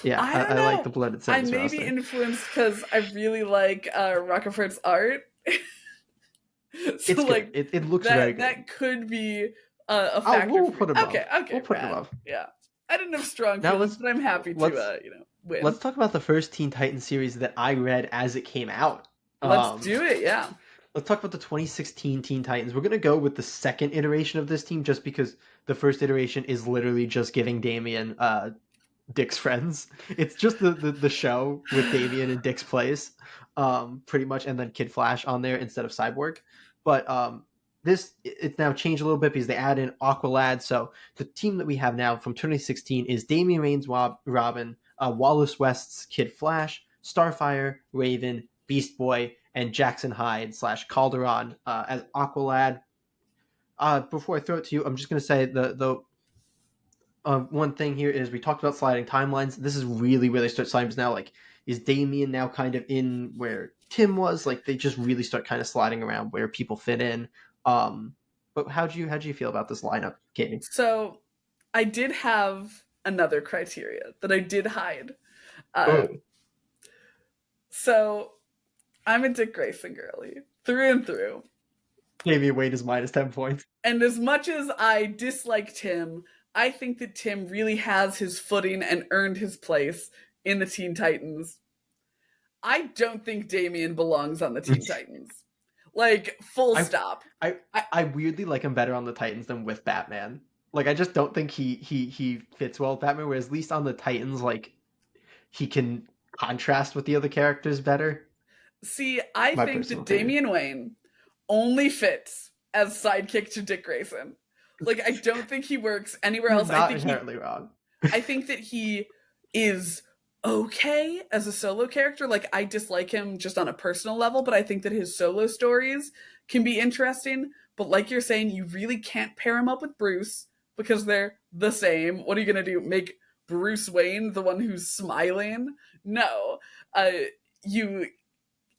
Yeah,
I don't
I like the
know.
bloated
I
70s
may be
roster.
influenced because I really like Rockefeller's art. So
It's good.
like
It looks very good.
that could be a
Oh,
factor
we'll
for me.
put it
Okay,
above. We'll
okay,
put it
rad.
above.
Yeah. I didn't have strong
Now
feelings, but I'm happy to
let's
win.
let's talk about the first Teen Titans series that I read as it came out.
Let's
Um,
do it, yeah.
let's talk about the 2016 Teen Titans. We're gonna go with the second iteration of this team just because the first iteration is literally just giving Damian Dick's friends. It's just the show with Damian and Dick's place, pretty much, and then Kid Flash on there instead of Cyborg. But it's now changed a little bit because they add in Aqualad. So the team that we have now from 2016 is Damian Wayne's Robin, Wallace West's Kid Flash, Starfire, Raven, Beast Boy, and Jackson Hyde / Calderon as Aqualad. Before I throw it to you, I'm just gonna say the one thing here is we talked about sliding timelines. This is really where they start sliding now. Like, is Damien now kind of in where Tim was? Like, they just really start kind of sliding around where people fit in. But how do you feel about this lineup, Katie?
So I did have another criteria that I did hide. Uh,
Oh,
so I'm a Dick Grayson girly through and through.
Damian Wayne is -10 points.
And as much as I dislike Tim, I think that Tim really has his footing and earned his place in the Teen Titans. I don't think Damien belongs on the Teen Titans. Like, full
I
stop.
I
I,
I weirdly like him better on the Titans than with Batman. Like, I just don't think he fits well with Batman. Whereas at least on the Titans, like he can contrast with the other characters better.
See, I
My
think
personal
that
opinion.
Damian Wayne only fits as sidekick to Dick Grayson. Like, I don't think he works anywhere
You're
else.
not inherently wrong.
I think that he is okay as a solo character. Like, I dislike him just on a personal level, but I think that his solo stories can be interesting. But like you're saying, you really can't pair him up with Bruce because they're the same. What are you going to do? Make Bruce Wayne the one who's smiling? No. Uh, you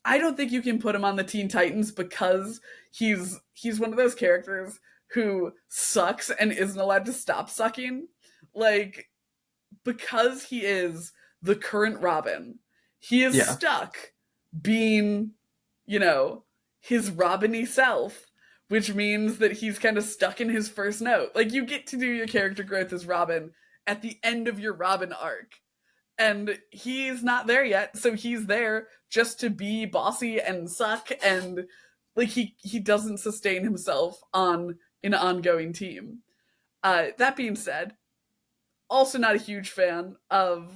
I don't think you can put him on the Teen Titans because he's one of those characters who sucks and isn't allowed to stop sucking. Like, because he is the current Robin, he is
Yeah.
stuck being, you know, his Robin-y self, which means that he's kind of stuck in his first note. Like, you get to do your character growth as Robin at the end of your Robin arc. And he's not there yet, so he's there just to be bossy and suck, and like he doesn't sustain himself on an ongoing team. That being said, also not a huge fan of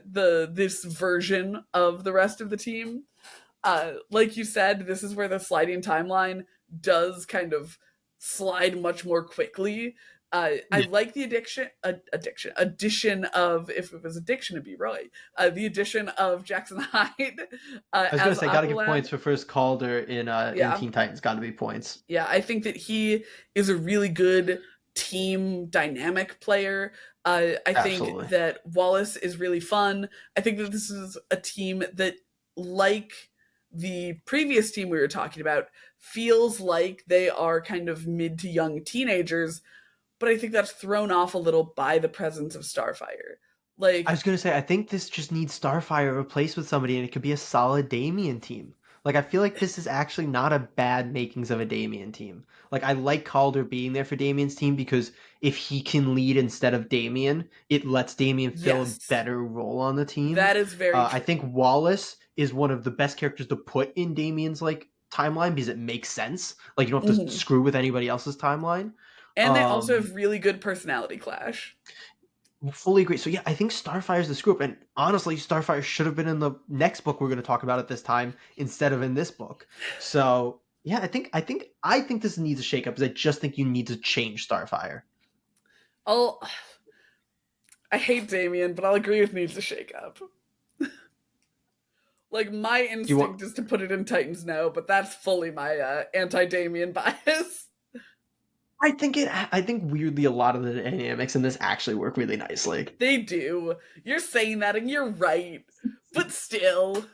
this version of the rest of the team. Like you said, this is where the sliding timeline does kind of slide much more quickly. I
Yeah.
like the addition of, if it was addiction, it'd be Roy. The addition of Jackson Hyde
I was gonna
as
say, gotta give
Aqualad.
points for first Calder in
Yeah,
Teen Titans. Got to be points.
yeah, I think that he is a really good team dynamic player. I think
Absolutely.
that Wallace is really fun. I think that this is a team that, like the previous team we were talking about, feels like they are kind of mid to young teenagers, but I think that's thrown off a little by the presence of Starfire.
I
Like,
was gonna say, I think this just needs Starfire replaced with somebody, and it could be a solid Damien team. Like, I feel like this is actually not a bad makings of a Damien team. Like, I like Calder being there for Damien's team because if he can lead instead of Damien, it lets Damien fill a
yes,
better role on the team.
that is very
I
true.
think Wallace is one of the best characters to put in Damien's like timeline because it makes sense. Like, you don't have to
Mhm.
screw with anybody else's timeline.
And they also
Um,
have really good personality clash.
Fully agree. So yeah, I think Starfire's the screw up, and honestly, Starfire should have been in the next book we're going to talk about at this time instead of in this book. So yeah, I think this needs a shakeup because I just think you need to change Starfire.
I'll I hate Damien, but I'll agree with needs to shake up. Like, my
You want?
instinct is to put it in Titans now, but that's fully my anti-Damien bias.
I think weirdly a lot of the dynamics in this actually work really nicely.
They do. You're saying that, and you're right. But still,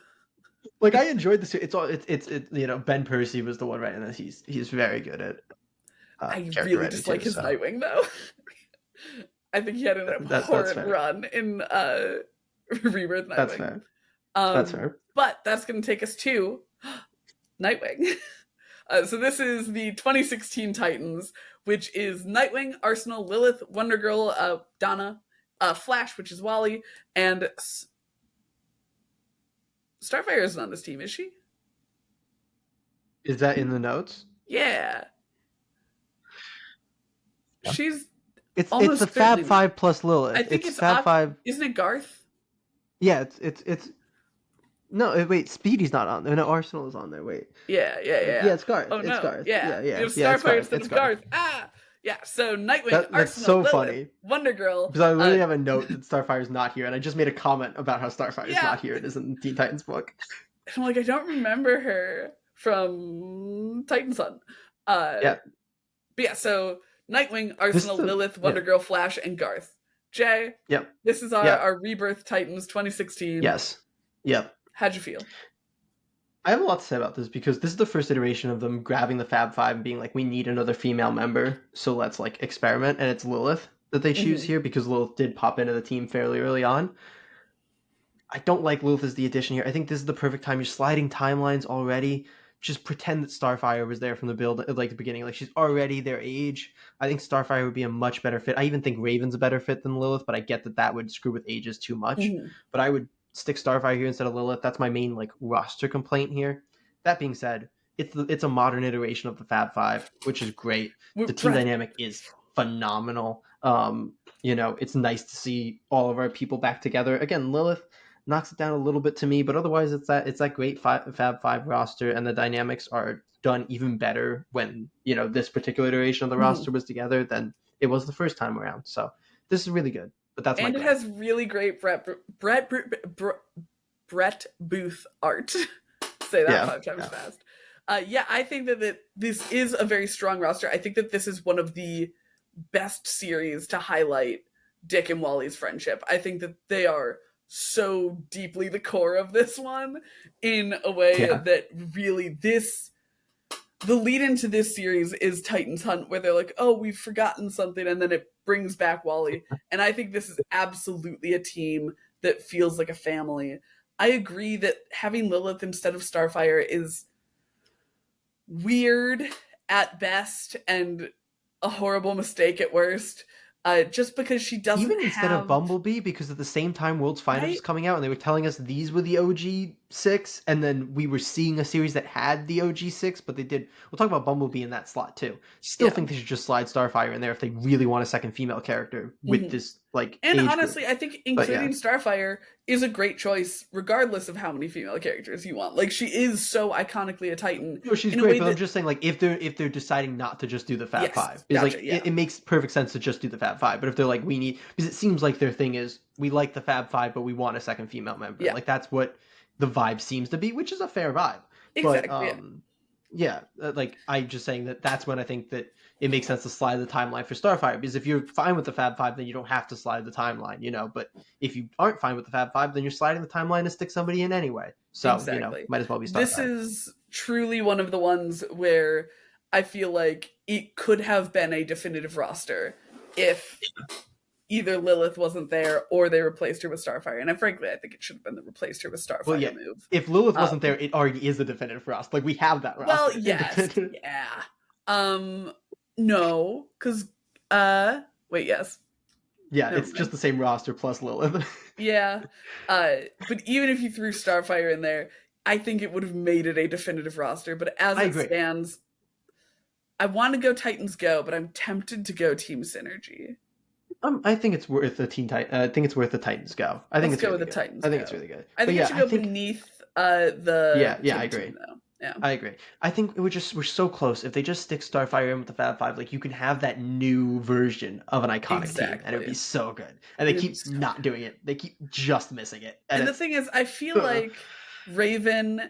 Like I enjoyed this. It's all Ben Percy was the one writing this. He's very good at
I
character
really
writing
dislike
too.
his
So
Nightwing, though. I think he had an
that's
abhorrent
fair.
run in Rebirth
That's
Nightwing.
fair. That's fair.
But that's going to take us to Nightwing. So this is the 2016 Titans, which is Nightwing, Arsenal, Lilith, Wonder Girl, Donna, Flash, which is Wally, and Starfire isn't on this team, is she?
Is that in the notes?
Yeah.
Yeah.
She's
It's the
almost
Fab
certainly not.
Five plus
I
Lilith.
think
It's
it's
Fab Five.
Isn't it Garth?
Yeah, it's no. Wait, Speedy's not on there. No, Arsenal is on there. Wait,
Yeah.
yeah, it's Garth.
Oh
It's
no.
Garth.
Yeah.
Yeah,
You
yeah,
have
yeah. It's
Starfire
Garth.
instead
It's
of
Garth.
Garth. Ah! Yeah, so Nightwing,
That's
Arsenal,
so
Lilith,
funny
Wonder Girl.
because I literally have a note that Starfire's not here, and I just made a comment about how Starfire's
Yeah.
not here. It isn't in Teen Titans book.
I'm like, I don't remember her from Titan Sun.
Yeah,
But yeah, so Nightwing,
this is
Arsenal,
the
Lilith,
yeah.
Wonder Girl, Flash, and Garth. Jay,
Yep.
this is our,
Yep.
our Rebirth Titans 2016.
Yes. Yep.
How'd you feel?
I have a lot to say about this because this is the first iteration of them grabbing the Fab Five and being like, we need another female member, so let's like experiment. And it's Lilith that they choose
Mm-hmm.
here because Lilith did pop into the team fairly early on. I don't like Lilith as the addition here. I think this is the perfect time. You're sliding timelines already. Just pretend that Starfire was there from the build, like the beginning. Like she's already their age. I think Starfire would be a much better fit. I even think Raven's a better fit than Lilith, but I get that that would screw with ages too much.
Mm-hmm.
But I would stick Starfire here instead of Lilith. That's my main like roster complaint here. That being said, it's a modern iteration of the Fab Five, which is great. The team dynamic is phenomenal. It's nice to see all of our people back together again. Lilith knocks it down a little bit to me, but otherwise it's that great Fab Five roster, and the dynamics are done even better when this particular iteration of the roster was together than it was the first time around. So this is really good. But that's
and
my
it has really great Brett Booth art. Say that 5 times fast. I think that this is a very strong roster. I think that this is one of the best series to highlight Dick and Wally's friendship. I think that they are so deeply the core of this one in a way that really the lead into this series is Titans Hunt, where they're like, oh, we've forgotten something, and then it brings back Wally. And I think this is absolutely a team that feels like a family. I agree that having Lilith instead of Starfire is weird at best and a horrible mistake at worst. Just because she doesn't
even instead of Bumblebee, because at the same time World's Finest was coming out and they were telling us these were the OG 6, and then we were seeing a series that had the OG 6, but they did. We'll talk about Bumblebee in that slot too. Still
Yeah.
think they should just slide Starfire in there if they really want a second female character with this like
And
age
honestly,
group.
I think
But
including Starfire is a great choice, regardless of how many female characters you want. Like, she is so iconically a Titan.
no, she's
in a
great,
way
but
that,
I'm just saying, like, if they're deciding not to just do the Fab
yes,
Five, is
gotcha,
like
yeah.
it makes perfect sense to just do the Fab Five. But if they're like, we need, because it seems like their thing is we like the Fab Five, but we want a second female member.
Yeah.
Like that's what the vibe seems to be, which is a fair vibe. But
Exactly, yeah.
yeah, like I'm just saying that's when I think that it makes sense to slide the timeline for Starfire, because if you're fine with the Fab Five, then you don't have to slide the timeline, you know. But if you aren't fine with the Fab Five, then you're sliding the timeline to stick somebody in anyway. So you know,
Exactly.
might as well be
This
Starfire.
is truly one of the ones where I feel like it could have been a definitive roster if either Lilith wasn't there or they replaced her with Starfire. And frankly, I think it should have been the replaced her with Starfire
Well, yeah.
move.
If Lilith wasn't there, it already is a definitive roster. Like we have that roster.
Well, yes, yeah. No, because wait, yes.
Yeah,
Never
it's
mind.
just the same roster plus Lilith.
Yeah. But even if you threw Starfire in there, I think it would have made it a definitive roster. But as
I
it
agree.
stands, I want to go Titans Go, but I'm tempted to go Team Synergy.
I think it's worth the I think it's worth the Titans Go. I think
Let's
it's
go
really
with the
good.
Titans
I think
Go.
it's really good.
I think
But
it should go beneath the
I agree.
team, though. Yeah.
I agree. I think we're so close. If they just stick Starfire in with the Fab Five, like you can have that new version of an iconic team, and it would be so good. And they keep not doing it. They keep just missing it.
And the thing is, I feel like Raven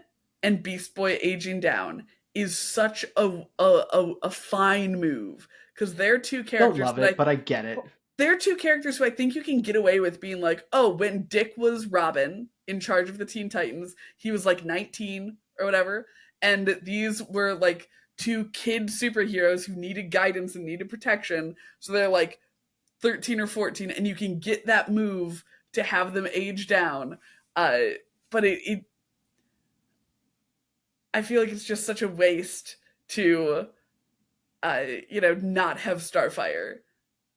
and Beast Boy aging down is such a fine move, because they're two characters.
Don't love it, but I get it.
They're two characters who I think you can get away with being like, oh, when Dick was Robin in charge of the Teen Titans, he was like 19 or whatever. And these were like two kid superheroes who needed guidance and needed protection. So they're like 13 or 14, and you can get that move to have them age down. But I feel like it's just such a waste to, not have Starfire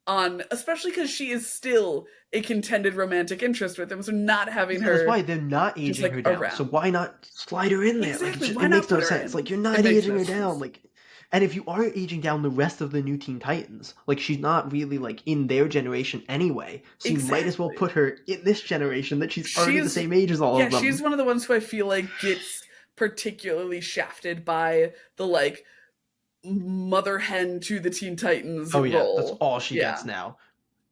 on, especially because she is still a contended romantic interest with him. So not having her,
that's why they're not aging her down. Around. So why not slide her in there?
Exactly.
Like,
why
it
not
makes no sense. Like you're not aging her down. Like, and if you are aging down the rest of the new Teen Titans, like she's not really like in their generation anyway. So you might as well put her in this generation that she's already the same age as all of them.
Yeah, she's one of the ones who I feel like gets particularly shafted by the like mother hen to the Teen Titans role.
That's all she gets now.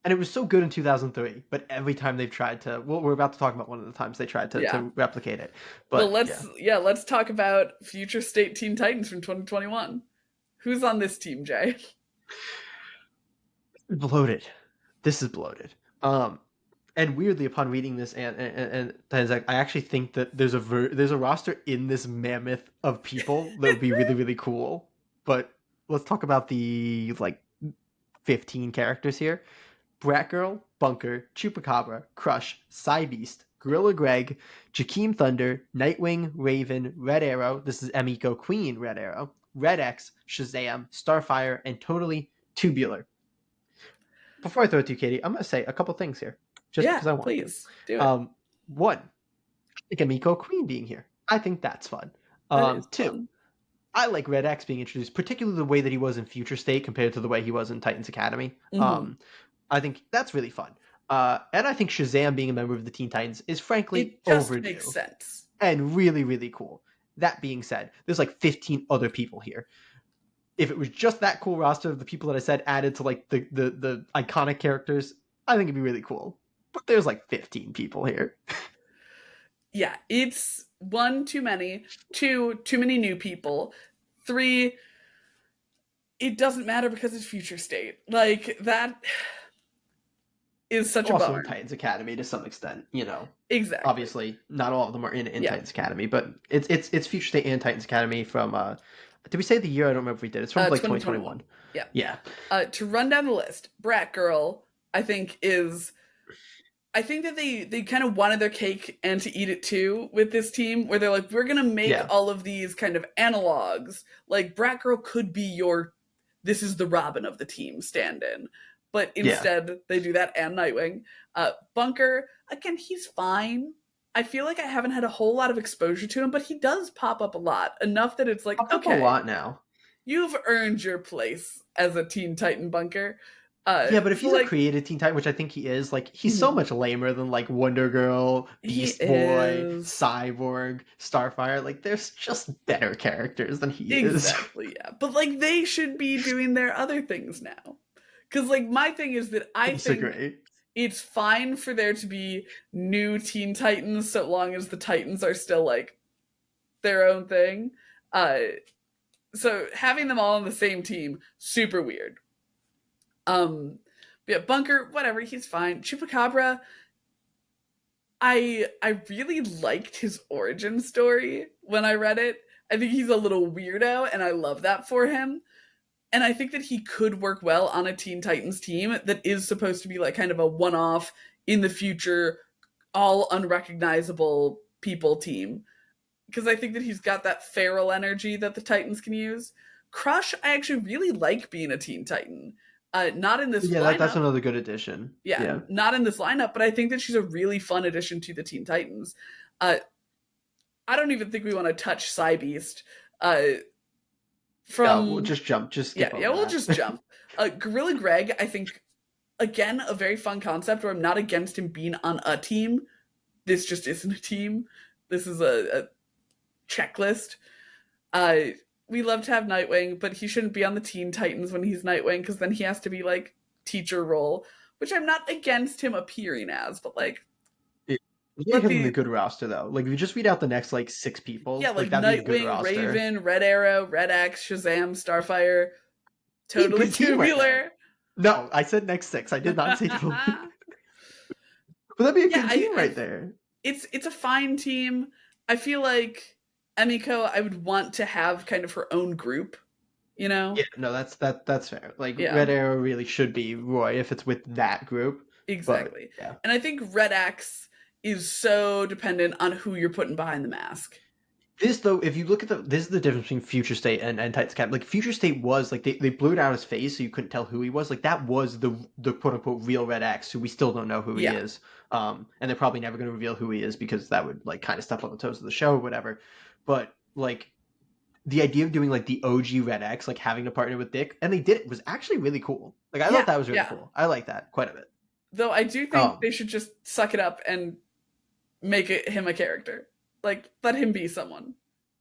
And it was so good in 2003, but every time they've tried to, well, we're about to talk about one of the times they tried to replicate it. But
let's talk about future state Teen Titans from 2021. Who's on this team, Jay?
Bloated. This is bloated. And weirdly, upon reading this, and I actually think that there's a roster in this mammoth of people that would be really, really cool. But let's talk about the 15 characters here. Bratgirl, Bunker, Chupacabra, Crush, Psybeast, Gorilla Greg, Jakeem Thunder, Nightwing, Raven, Red Arrow, this is Emiko Queen Red Arrow, Red X, Shazam, Starfire, and Totally Tubular. Before I throw it to you, Katie, I'm going to say a couple things here. Just because I want
please do it.
One, I think Emiko Queen being here. I think that's fun. Two, fun. I like Red X being introduced, particularly the way that he was in Future State compared to the way he was in Titans Academy. Mm-hmm. I think that's really fun. And I think Shazam being a member of the Teen Titans is frankly overdue. It
makes sense.
And really, really cool. That being said, there's 15 other people here. If it was just that cool roster of the people that I said added to the iconic characters, I think it'd be really cool. But there's 15 people here.
Yeah, it's 1, too many. 2, too many new people. 3, it doesn't matter because it's Future State. That is such
also
a bummer.
In Titans Academy to some extent,
Exactly.
Obviously, not all of them are in Titans Academy, but it's Future State and Titans Academy from. Did we say the year? I don't remember if we did. It's from 2021.
Yeah.
Yeah.
To run down the list, Bratgirl, I think that they kind of wanted their cake and to eat it too with this team, where they're like, we're gonna make all of these kind of analogs. Like Bratgirl could be this is the Robin of the team stand-in. But instead, they do that and Nightwing. Bunker, again, he's fine. I feel like I haven't had a whole lot of exposure to him, but he does pop up a lot, enough that it's like,
Pops up a
okay,
lot now.
you've earned your place as a Teen Titan bunker.
Yeah, but if
So
he's a
like,
created Teen Titan, which I think he is, like he's so
mhm,
much lamer than like Wonder Girl,
he
Beast Boy,
is
Cyborg, Starfire. Like there's just better characters than he is.
exactly, yeah. But like, they should be doing their other things now. Because like, my thing is that I think
Disagree.
it's fine for there to be new Teen Titans so long as the Titans are still like their own thing. Uh, so having them all on the same team, super weird. Yeah, Bunker, whatever, he's fine. Chupacabra, I really liked his origin story when I read it. I think he's a little weirdo, and I love that for him. And I think that he could work well on a Teen Titans team that is supposed to be like kind of a one-off in the future, all unrecognizable people team. Because I think that he's got that feral energy that the Titans can use. Crush, I actually really like being a Teen Titan. Not in this
Yeah, that's
lineup.
another good addition.
Yeah,
Yeah.
not in this lineup, but I think that she's a really fun addition to the Teen Titans. Uh, I don't even think we want to touch Psybeast.
No, we'll
From
just jump. Just skip over
we'll
that.
just jump. Gorilla Greg, I think, again, a very fun concept where I'm not against him being on a team. This just isn't a team. This is a checklist. We love to have Nightwing, but he shouldn't be on the Teen Titans when he's Nightwing, because then he has to be like teacher role, which I'm not against him appearing as, but like,
We
let
have him in the
the
good roster though. Like if you just read out the next like 6
yeah,
people,
like
like that'd be a good
Nightwing,
roster.
Raven, Red Arrow, Red Axe, Shazam, Starfire, totally
Good team right
tubular.
No, I said next 6. I did not say but that'd be a
Yeah,
good team right there.
it's a fine team. I feel like Emiko, I would want to have kind of her own group, you know?
Yeah, no, that's fair. Like
Yeah,
Red Arrow really should be Roy if it's with that group. But
exactly.
yeah.
And I think Red Axe is so dependent on who you're putting behind the mask.
This though, if you look at this is the difference between Future State and Titans Cap. Like Future State was like they blurred out his face so you couldn't tell who he was. Like that was the quote unquote real Red X, who we still don't know who he
Yeah.
is. And they're probably never gonna reveal who he is because that would like kind of step on the toes of the show or whatever. But like the idea of doing like the OG Red X, like having to partner with Dick, and they did it, was actually really cool. Like I thought that was really cool. I like that quite a bit.
Though I do think they should just suck it up and make him a character. Like let him be someone.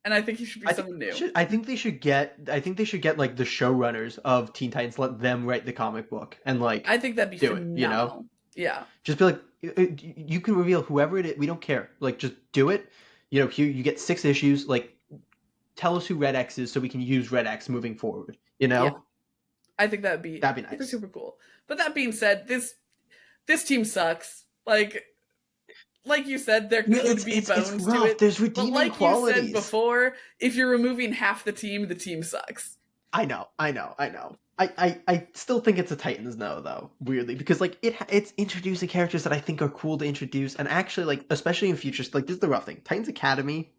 And I think he should be someone new.
I think they should get like the showrunners of Teen Titans, let them write the comic book and like
I think that'd be
do
phenomenal.
it, you know?
Yeah.
Just be like, you can reveal whoever it is. We don't care. Like, just do it. You know, here you get 6 issues. Like, tell us who Red X is so we can use Red X moving forward. You know?
Yeah. I think that'd be
nice.
Super, super cool. But that being said, this team sucks. Like you said, there could be bones to it.
There's redeeming
but like
qualities.
You said before, if you're removing half the team sucks.
I know. I still think it's a Titans no though, weirdly, because like it's introducing characters that I think are cool to introduce, and actually like especially in Future, like this is the rough thing. Titans Academy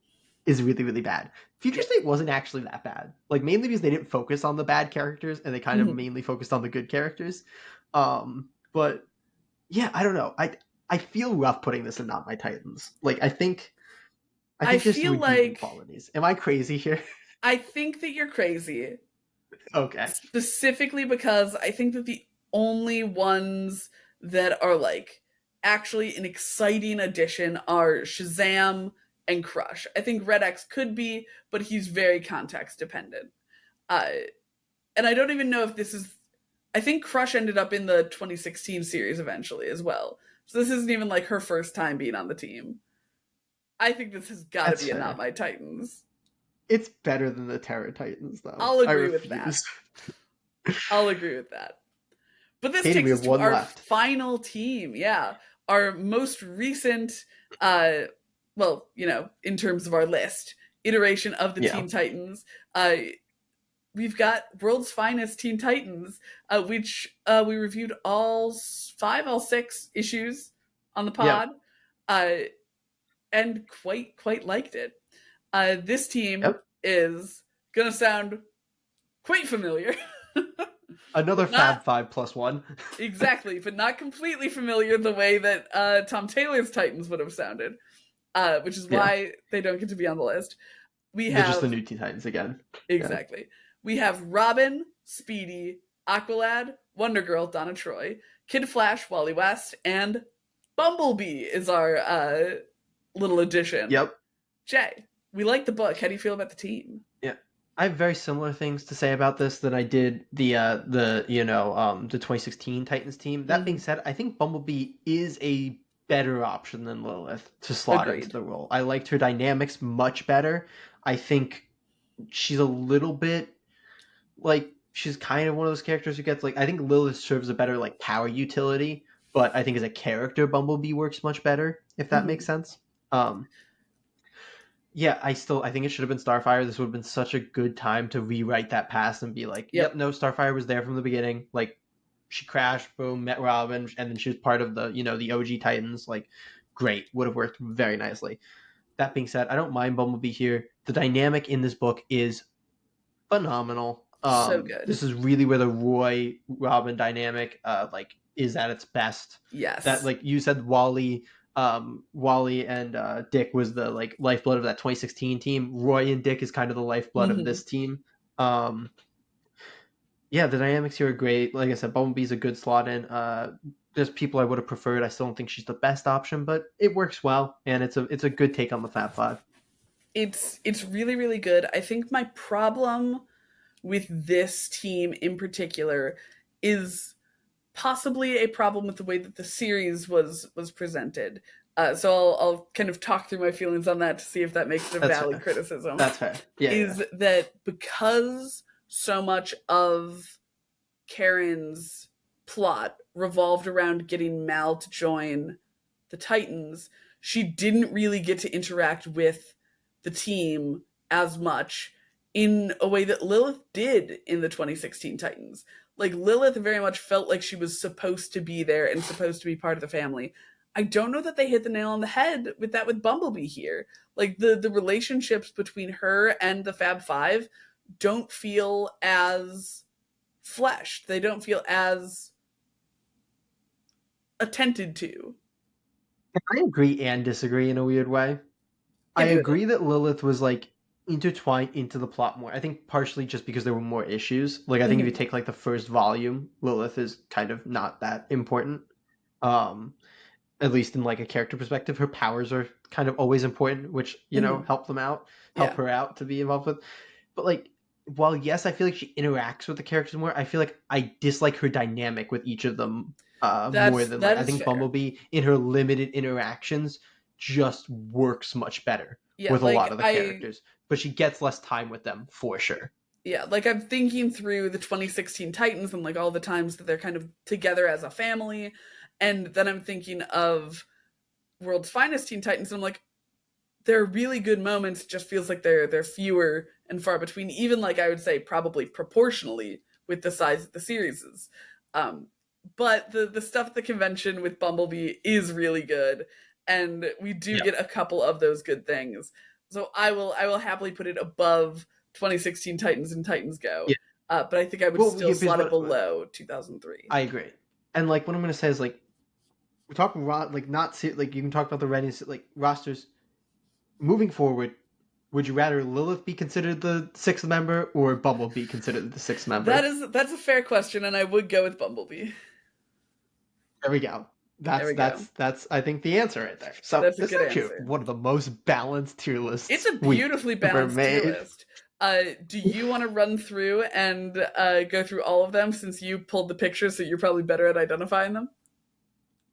is really, really bad. Future State wasn't actually that bad. Like mainly because they didn't focus on the bad characters and they kind of mainly focused on the good characters. But yeah, I don't know. I feel rough putting this in Not My Titans. Like I think
feel like
qualities. Am I crazy here?
I think that you're crazy.
Okay.
Specifically because I think that the only ones that are like actually an exciting addition are Shazam and Crush. I think Red X could be, but he's very context dependent. And I don't even know if this is. I think Crush ended up in the 2016 series eventually as well. So this isn't even like her first time being on the team. I think this has got to be a Not My Titans.
It's better than the Terror Titans, though.
I'll agree with that. I'll agree with that. But this takes us to our final team. Yeah. Our most recent, well, you know, in terms of our list, iteration of the Teen Titans. We've got World's Finest Teen Titans, which we reviewed all 6 issues on the pod, and quite liked it. This team is gonna sound quite familiar.
Another Fab 5 plus 1.
Exactly, but not completely familiar the way that Tom Taylor's Titans would have sounded. which is
Yeah.
why they don't get to be on the list. We
They're just the
have
new Teen Titans again.
exactly. We have Robin, Speedy, Aqualad, Wonder Girl, Donna Troy, Kid Flash, Wally West, and Bumblebee is our little addition.
Yep.
Jay, we like the book. How do you feel about the team?
Yeah. I have very similar things to say about this than I did the 2016 Titans team. That being
Mm-hmm.
said, I think Bumblebee is a better option than Lilith to slot into
Agreed.
the role. I liked her dynamics much better. I think she's a little bit like she's kind of one of those characters who gets like I think Lilith serves a better like power utility, but I think as a character Bumblebee works much better if that
Mm-hmm.
makes sense. Um yeah, I think it should have been Starfire. This would have been such a good time to rewrite that past and be like, yep,
Yep.
no, Starfire was there from the beginning. Like she crashed, boom, met Robin, and then she was part of the OG Titans. Like, great, would have worked very nicely. That being said, I don't mind Bumblebee here. The dynamic in this book is phenomenal.
So good.
This is really where the Roy Robin dynamic like is at its best. That
Yes.
like you said, Wally and Dick was the like lifeblood of that 2016 team. Roy and Dick is kind of the lifeblood of
Mm-hmm.
this team. Yeah, the dynamics here are great. Like I said, Bumblebee's a good slot in. There's people I would have preferred. I still don't think she's the best option, but it works well, and it's a good take on the Fab Five.
It's really really good. I think my problem with this team in particular is possibly a problem with the way that the series was presented. So I'll kind of talk through my feelings on that to see if that makes it a
That's
valid
fair.
criticism.
That's fair. Yeah,
Is
yeah.
that because so much of Karen's plot revolved around getting Mal to join the Titans, she didn't really get to interact with the team as much in a way that Lilith did in the 2016 Titans. Like Lilith very much felt like she was supposed to be there and supposed to be part of the family. I don't know that they hit the nail on the head with that with Bumblebee here. Like the relationships between her and the Fab Five don't feel as fleshed. They don't feel as attended to.
I agree and disagree in a weird way. I
Hit me with it.
agree that Lilith was like intertwined into the plot more. I think partially just because there were more issues. Like I think if you
Mm-hmm.
take like the first volume, Lilith is kind of not that important. Um at least in like a character perspective, her powers are kind of always important, which,
Mm-hmm.
help them out, help
Yeah.
her out to be involved with. But like while yes, I feel like she interacts with the characters more, I feel like I dislike her dynamic with each of them more than like
That
I
is
think
fair.
Bumblebee in her limited interactions just works much better
Yeah,
with a lot
like
of the
I
characters, but she gets less time with them for sure.
yeah, like I'm thinking through the 2016 Titans and like all the times that they're kind of together as a family, and then I'm thinking of World's Finest Teen Titans, and I'm like, there are really good moments. It just feels like they're fewer and far between. Even like I would say probably proportionally with the size of the series is. Um, but the stuff at the convention with Bumblebee is really good, and we do
Yeah.
get a couple of those good things. So I will happily put it above 2016 Titans and Titans Go.
Yeah.
But I think I would
Well,
still
yeah, because
slot it
what
below 2003.
I agree. And like what I'm gonna say is like we're talking like not like you can talk about the readiness like rosters moving forward. Would you rather Lilith be considered the sixth member or Bumble be considered the sixth member?
That's a fair question, and I would go with Bumblebee.
There we go.
There
That's
we go.
that's that's I think the answer right there. So
That's a
this is
good
actually
answer.
one of the most balanced tier
It's
lists
a
we've
beautifully
ever
balanced tier
made.
list. Do you want to run through and go through all of them since you pulled the pictures, so you're probably better at identifying them?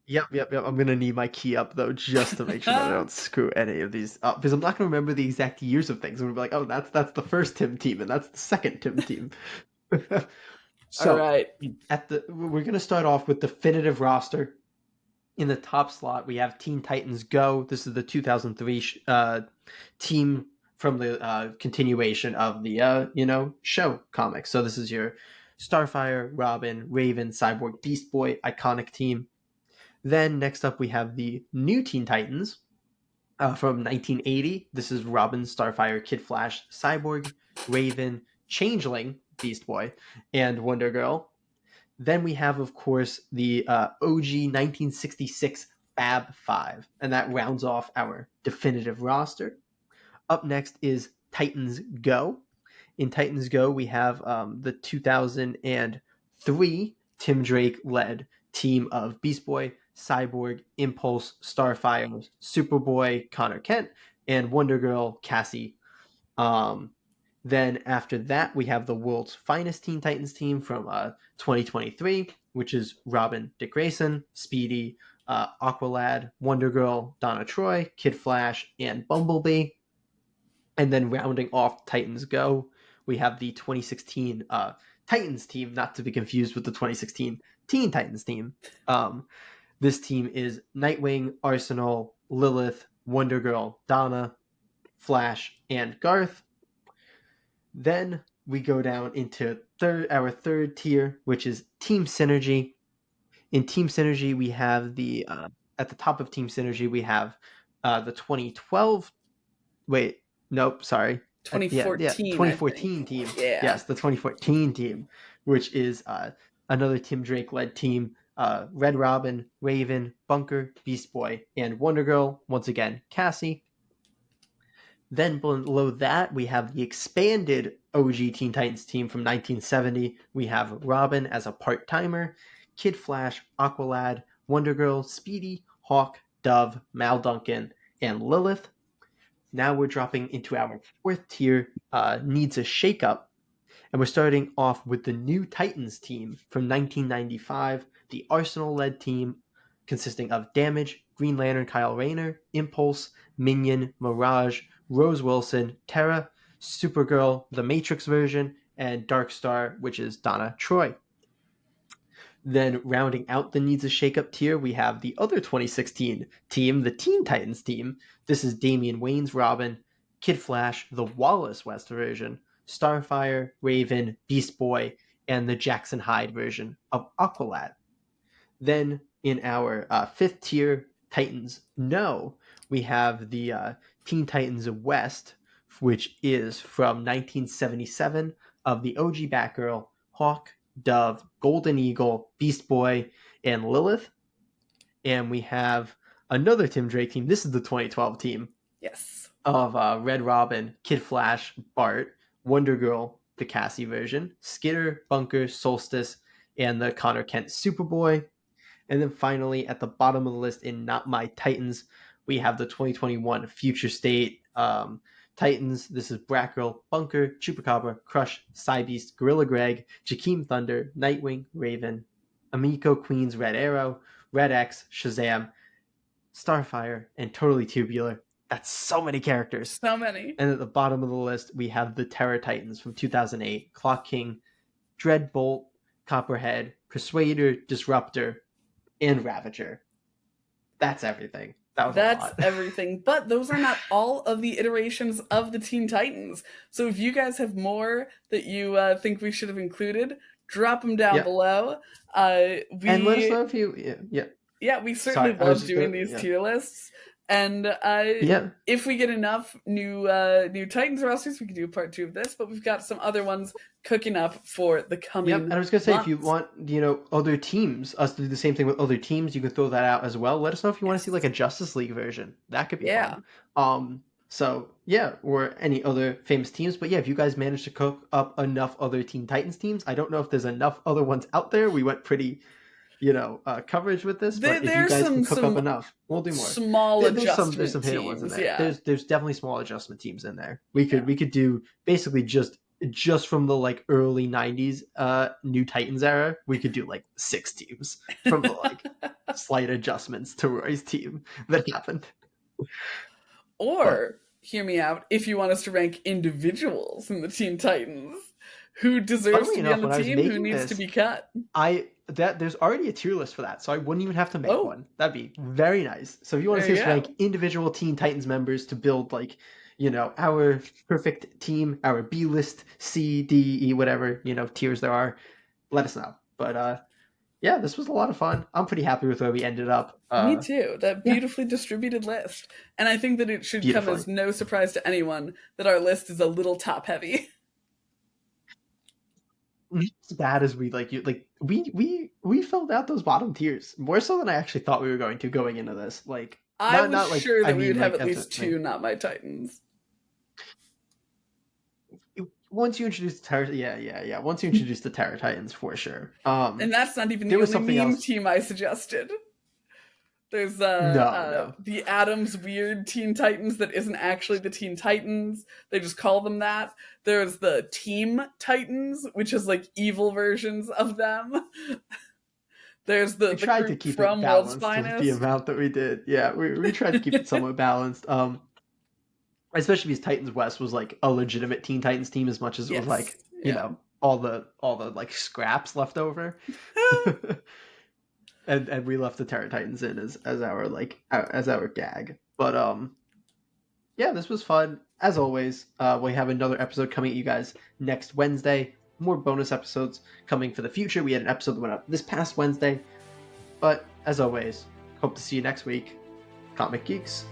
Yep. I'm gonna need my key up though, just to make sure that I don't screw any of these up, because I'm not gonna remember the exact years of things. I'm gonna be like, oh, that's the first Tim team, and that's the second Tim team.
All
So
right.
we're gonna start off with definitive roster. In the top slot, we have Teen Titans Go. This is the 2003 team from the continuation of the show comics. So this is your Starfire, Robin, Raven, Cyborg, Beast Boy, iconic team. Then next up we have the new Teen Titans from 1980. This is Robin, Starfire, Kid Flash, Cyborg, Raven, Changeling, Beast Boy, and Wonder Girl. Then we have, of course, the OG 1966 Fab Five, and that rounds off our definitive roster. Up next is Titans Go. In Titans Go, we have the 2003 Tim Drake led team of Beast Boy, Cyborg, Impulse, Starfire, Superboy, Connor Kent, and Wonder Girl, Cassie. Then after that, we have the world's finest Teen Titans team from 2023, which is Robin, Dick Grayson, Speedy, Aqualad, Wonder Girl, Donna Troy, Kid Flash, and Bumblebee. And then rounding off Titans Go, we have the 2016 Titans team, not to be confused with the 2016 Teen Titans team. This team is Nightwing, Arsenal, Lilith, Wonder Girl, Donna, Flash, and Garth. Then we go down into our third tier, which is Team Synergy. In Team Synergy, we have at the top of Team Synergy, we have the 2012. Wait, nope, sorry.
2014.
2014 team.
Yeah.
Yes, the 2014 team, which is another Tim Drake led team. Red Robin, Raven, Bunker, Beast Boy, and Wonder Girl. Once again, Cassie. Then below that, we have the expanded OG Teen Titans team from 1970. We have Robin as a part-timer, Kid Flash, Aqualad, Wonder Girl, Speedy, Hawk, Dove, Mal Duncan, and Lilith. Now we're dropping into our fourth tier, Needs a Shakeup. And we're starting off with the New Titans team from 1995, the Arsenal-led team consisting of Damage, Green Lantern Kyle Rayner, Impulse, Minion, Mirage, Rose Wilson, Terra, Supergirl, the Matrix version, and Darkstar, which is Donna Troy. Then rounding out the Needs a Shakeup tier, we have the other 2016 team, the Teen Titans team. This is Damian Wayne's Robin, Kid Flash, the Wallace West version, Starfire, Raven, Beast Boy, and the Jackson Hyde version of Aqualad. Then in our fifth tier, Titans No, we have the Teen Titans West, which is from 1977 of the OG Batgirl, Hawk, Dove, Golden Eagle, Beast Boy, and Lilith. And we have another Tim Drake team. This is the 2012 team.
Yes.
Of Red Robin, Kid Flash, Bart, Wonder Girl, the Cassie version, Skitter, Bunker, Solstice, and the Connor Kent Superboy. And then finally, at the bottom of the list in Not My Titans, we have the 2021 Future State Titans. This is Batgirl, Bunker, Chupacabra, Crush, Psybeast, Gorilla Greg, Jakeem Thunder, Nightwing, Raven, Amico Queen's Red Arrow, Red X, Shazam, Starfire, and Totally Tubular. That's so many characters.
So many.
And at the bottom of the list, we have the Terror Titans from 2008, Clock King, Dreadbolt, Copperhead, Persuader, Disruptor, and Ravager. That's everything. That's
everything. But those are not all of the iterations of the Teen Titans. So if you guys have more that you think we should have included, drop them down below.
And let us know if you...
Yeah, we certainly love doing these tier lists. And if we get enough new Titans rosters, we can do part 2 of this. But we've got some other ones cooking up for the coming.
And I was gonna say, if you want, other teams, us to do the same thing with other teams, you can throw that out as well. Let us know if you want to see like a Justice League version. That could be fun. Or any other famous teams. But if you guys manage to cook up enough other Teen Titans teams, I don't know if there's enough other ones out there. We went pretty coverage with this, but if you guys can cook up enough, we'll do more.
Small adjustment
there's some hidden ones in there.
Yeah.
There's definitely small adjustment teams in there. We could do basically just from the like early 90s New Titans era, we could do like 6 teams from the like slight adjustments to Roy's team that happened.
Or hear me out, if you want us to rank individuals in the Teen Titans who deserves to be on the team, who needs to be cut.
There's already a tier list for that, so I wouldn't even have to make one. That'd be very nice. So if you want to see us rank individual Teen Titans members to build like, our perfect team, our B list, C, D, E, whatever, tiers there are, let us know. But this was a lot of fun. I'm pretty happy with where we ended up.
Me too. That beautifully distributed list. And I think that it should come as no surprise to anyone that our list is a little top heavy.
as bad as we like you like we filled out those bottom tiers more so than I actually thought we were going to going into this. Like
I was
not like
sure
I
that we would
mean
have
like
at least two Not My Titans.
Once you introduce the Terror, yeah. Once you introduce the Terror Titans, for sure.
And that's not even
There
the
was
only
something
meme
else.
team I suggested. There's
No.
the Adams weird Teen Titans that isn't actually the Teen Titans. They just call them that. There's the Team Titans, which is like evil versions of them. There's
We
the
tried to
group
keep
from
it
World's
balanced with the
Finest.
amount that we did. Yeah, we tried to keep it somewhat balanced. Especially because Titans West was like a legitimate Teen Titans team as much as it was
Yes.
like,
Yeah.
all the like scraps left over. and we left the Terror Titans in as our like as our gag. But yeah, this was fun. As always, we have another episode coming at you guys next Wednesday. More bonus episodes coming for the future. We had an episode that went up this past Wednesday. But as always, hope to see you next week. Comic Geeks.